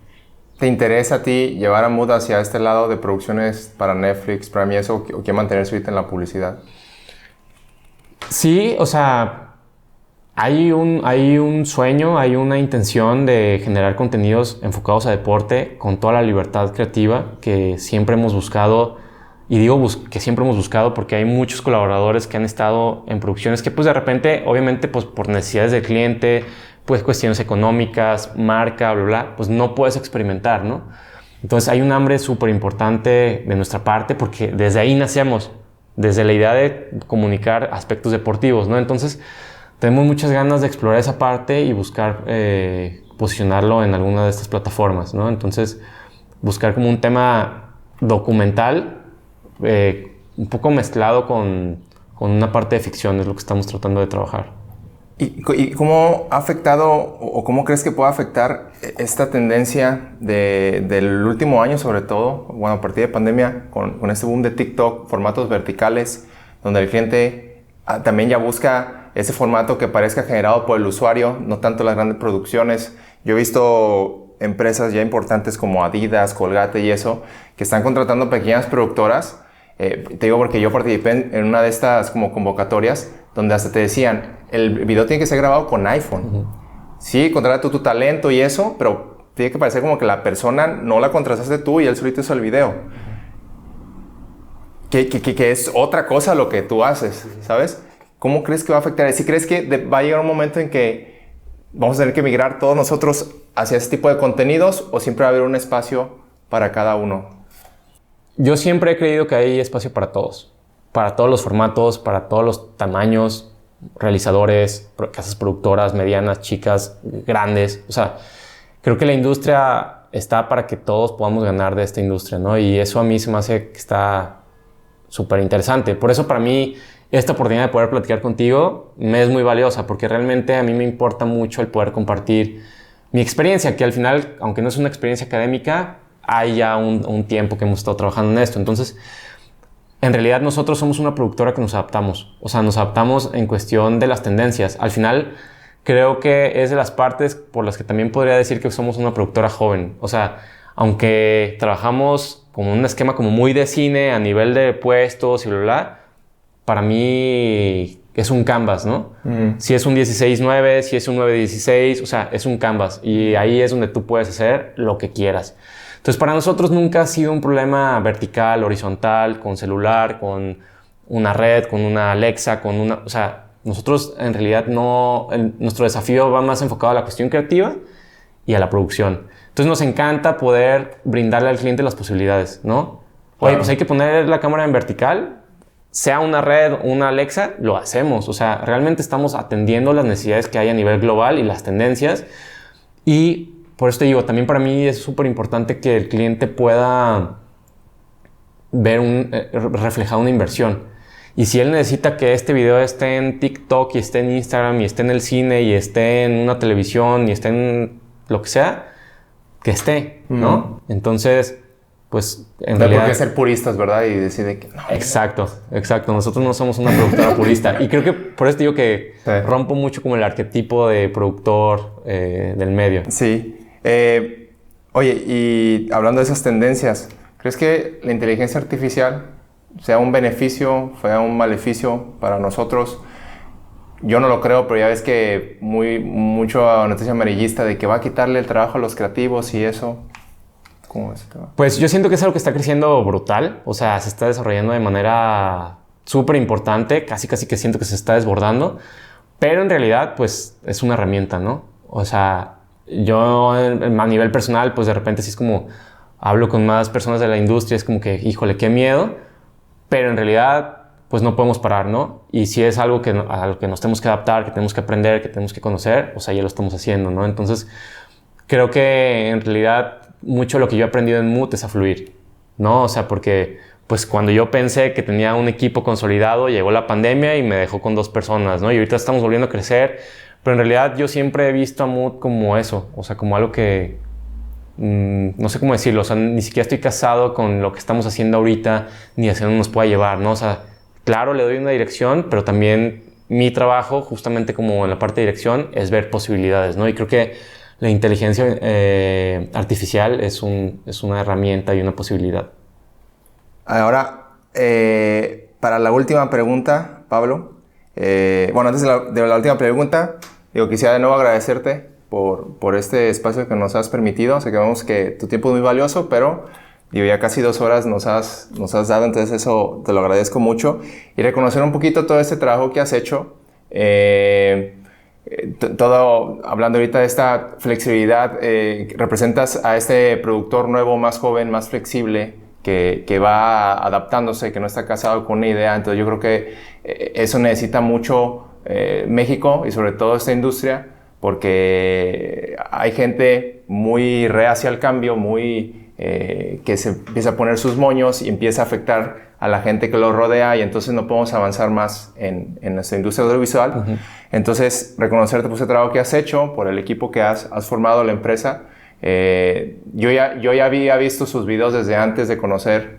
¿Te interesa a ti llevar a Mood hacia este lado de producciones para Netflix, Prime y eso, o quieres mantenerse ahorita en la publicidad? Sí, o sea... Hay un sueño, hay una intención de generar contenidos enfocados a deporte con toda la libertad creativa que siempre hemos buscado. Y digo que siempre hemos buscado porque hay muchos colaboradores que han estado en producciones que pues de repente, obviamente pues por necesidades del cliente, pues cuestiones económicas, marca, bla, bla, pues no puedes experimentar, ¿no? Entonces hay un hambre súper importante de nuestra parte porque desde ahí nacemos, desde la idea de comunicar aspectos deportivos, ¿no? Entonces... tenemos muchas ganas de explorar esa parte y buscar posicionarlo en alguna de estas plataformas, ¿no? Entonces, buscar como un tema documental, un poco mezclado con una parte de ficción, es lo que estamos tratando de trabajar. ¿Y cómo ha afectado o cómo crees que puede afectar esta tendencia del último año, sobre todo, bueno, a partir de pandemia, con este boom de TikTok, formatos verticales, donde el cliente también ya busca ese formato que parezca generado por el usuario, no tanto las grandes producciones? Yo he visto empresas ya importantes como Adidas, Colgate y eso, que están contratando pequeñas productoras. Te digo porque yo participé en una de estas como convocatorias donde hasta te decían, el video tiene que ser grabado con iPhone. Sí, contrata tu talento y eso, pero tiene que parecer como que la persona no la contrataste tú y él solito hizo el video. Que es otra cosa lo que tú haces, ¿sabes? ¿Cómo crees que va a afectar? ¿Si crees que va a llegar un momento en que vamos a tener que migrar todos nosotros hacia ese tipo de contenidos o siempre va a haber un espacio para cada uno? Yo siempre he creído que hay espacio para todos los formatos, para todos los tamaños, realizadores, casas productoras, medianas, chicas, grandes. O sea, creo que la industria está para que todos podamos ganar de esta industria, ¿no? Y eso a mí se me hace que está súper interesante. Por eso para mí esta oportunidad de poder platicar contigo me es muy valiosa, porque realmente a mí me importa mucho el poder compartir mi experiencia, que al final, aunque no es una experiencia académica, hay ya un tiempo que hemos estado trabajando en esto. Entonces, en realidad nosotros somos una productora que nos adaptamos. O sea, nos adaptamos en cuestión de las tendencias. Al final, creo que es de las partes por las que también podría decir que somos una productora joven. O sea, aunque trabajamos como un esquema como muy de cine a nivel de puestos y bla, bla, para mí es un canvas, ¿no? Si es un 16:9, si es un 9:16, o sea, es un canvas. Y ahí es donde tú puedes hacer lo que quieras. Entonces, para nosotros nunca ha sido un problema vertical, horizontal, con celular, con una red, con una Alexa, con una... O sea, nosotros en realidad nuestro desafío va más enfocado a la cuestión creativa y a la producción. Entonces, nos encanta poder brindarle al cliente las posibilidades, ¿no? Oye, pues hay que poner la cámara en vertical, sea una red, una Alexa, lo hacemos. O sea, realmente estamos atendiendo las necesidades que hay a nivel global y las tendencias. Y por eso te digo, también para mí es súper importante que el cliente pueda ver reflejada una inversión. Y si él necesita que este video esté en TikTok y esté en Instagram y esté en el cine y esté en una televisión y esté en lo que sea, que esté, ¿no? Entonces... pues en realidad... Hay que ser puristas, ¿verdad? Y decide que no. Exacto. Nosotros no somos una productora purista. Y creo que por eso digo que rompo mucho como el arquetipo de productor del medio. Sí. Oye, y hablando de esas tendencias, ¿crees que la inteligencia artificial sea un beneficio, sea un maleficio para nosotros? Yo no lo creo, pero ya ves que mucho noticia amarillista de que va a quitarle el trabajo a los creativos y eso... ¿Cómo es? Pues yo siento que es algo que está creciendo brutal. O sea, se está desarrollando de manera súper importante. Casi que siento que se está desbordando. Pero en realidad, pues, es una herramienta, ¿no? O sea, yo a nivel personal, pues de repente sí es como... hablo con más personas de la industria. Es como que, híjole, qué miedo. Pero en realidad, pues no podemos parar, ¿no? Y si es algo a lo que nos tenemos que adaptar, que tenemos que aprender, que tenemos que conocer, o sea, ya lo estamos haciendo, ¿no? Entonces, creo que en realidad... mucho de lo que yo he aprendido en Mood es a fluir, ¿no? O sea, porque pues cuando yo pensé que tenía un equipo consolidado, llegó la pandemia y me dejó con 2 personas, ¿no? Y ahorita estamos volviendo a crecer, pero en realidad yo siempre he visto a Mood como eso, o sea, como algo que... no sé cómo decirlo, o sea, ni siquiera estoy casado con lo que estamos haciendo ahorita, ni hacia dónde nos pueda llevar, ¿no? O sea, claro, le doy una dirección, pero también mi trabajo, justamente como en la parte de dirección, es ver posibilidades, ¿no? Y creo que la inteligencia artificial es una herramienta y una posibilidad. Ahora, para la última pregunta, Pablo, antes de la última pregunta, quisiera de nuevo agradecerte por este espacio que nos has permitido. O sea, que vemos que tu tiempo es muy valioso, pero ya casi 2 horas nos has dado, entonces eso te lo agradezco mucho. Y reconocer un poquito todo este trabajo que has hecho. Todo, hablando ahorita de esta flexibilidad, representas a este productor nuevo, más joven, más flexible, que va adaptándose, que no está casado con una idea. Entonces yo creo que eso necesita mucho México y sobre todo esta industria, porque hay gente muy reacia al cambio, que se empieza a poner sus moños y empieza a afectar a la gente que lo rodea, y entonces no podemos avanzar más en nuestra industria audiovisual. Uh-huh. Entonces, reconocerte por ese trabajo que has hecho, por el equipo que has formado la empresa. Yo ya había visto sus videos desde antes de conocer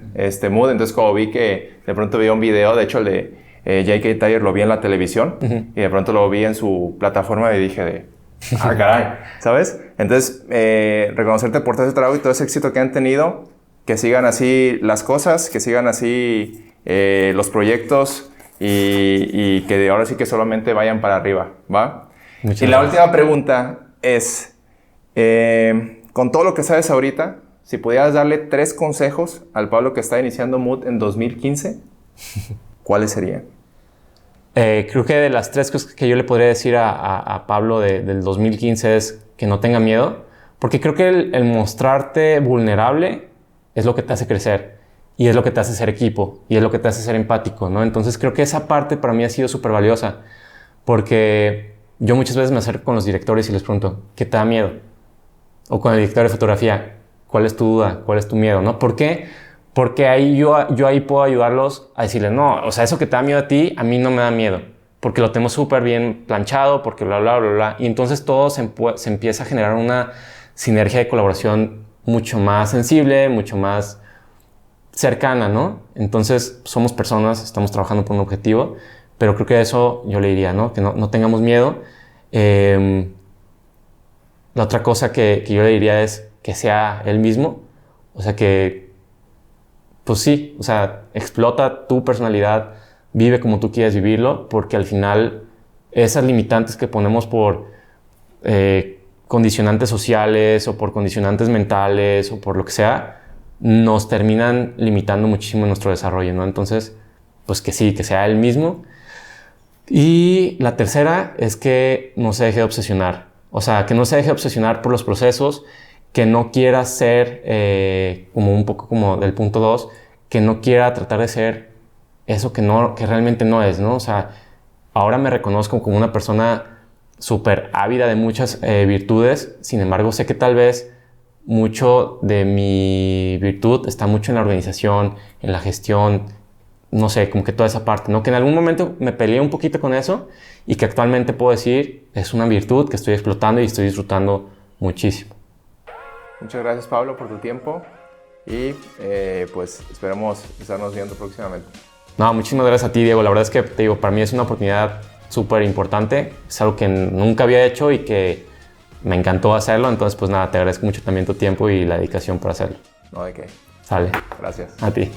Mood, entonces como vi que de pronto vi un video, de hecho el de J.K. Tyler lo vi en la televisión, uh-huh, y de pronto lo vi en su plataforma y dije caray, ¿sabes? Entonces, reconocerte por todo ese trabajo y todo ese éxito que han tenido, que sigan así las cosas, que sigan así los proyectos y que ahora sí que solamente vayan para arriba, ¿va? Muchas gracias. Última pregunta es, con todo lo que sabes ahorita, si pudieras darle 3 consejos al Pablo que está iniciando Mood en 2015, ¿cuáles serían? Creo que de las 3 cosas que yo le podría decir a Pablo del 2015 es que no tenga miedo, porque creo que el mostrarte vulnerable es lo que te hace crecer, y es lo que te hace ser equipo, y es lo que te hace ser empático, ¿no? Entonces creo que esa parte para mí ha sido súper valiosa, porque yo muchas veces me acerco con los directores y les pregunto, ¿qué te da miedo? O con el director de fotografía, ¿cuál es tu duda? ¿Cuál es tu miedo? ¿No? ¿Por qué? Porque ahí yo ahí puedo ayudarlos a decirles, no, o sea, eso que te da miedo a mí no me da miedo, porque lo tengo súper bien planchado, porque bla, bla, bla, bla. Y entonces todo se empieza a generar una sinergia de colaboración mucho más sensible, mucho más cercana, ¿no? Entonces somos personas, estamos trabajando por un objetivo, pero creo que eso yo le diría, ¿no? Que no tengamos miedo. La otra cosa que yo le diría es que sea él mismo, o sea, que pues sí, o sea, explota tu personalidad, vive como tú quieres vivirlo, porque al final esas limitantes que ponemos por condicionantes sociales o por condicionantes mentales o por lo que sea, nos terminan limitando muchísimo nuestro desarrollo, ¿no? Entonces, pues que sí, que sea él mismo. Y la tercera es que no se deje de obsesionar. O sea, que no se deje de obsesionar por los procesos, que no quiera ser, como un poco como del punto 2, que no quiera tratar de ser eso que realmente no es, ¿no? O sea, ahora me reconozco como una persona súper ávida de muchas virtudes, sin embargo, sé que tal vez mucho de mi virtud está mucho en la organización, en la gestión, no sé, como que toda esa parte, ¿no? Que en algún momento me peleé un poquito con eso y que actualmente puedo decir es una virtud que estoy explotando y estoy disfrutando muchísimo. Muchas gracias, Pablo, por tu tiempo y pues esperamos estarnos viendo próximamente. No, muchísimas gracias a ti, Diego. La verdad es que te digo, para mí es una oportunidad súper importante. Es algo que nunca había hecho y que me encantó hacerlo. Entonces, pues nada, te agradezco mucho también tu tiempo y la dedicación para hacerlo. No, ¿de qué? Sale. Gracias. A ti.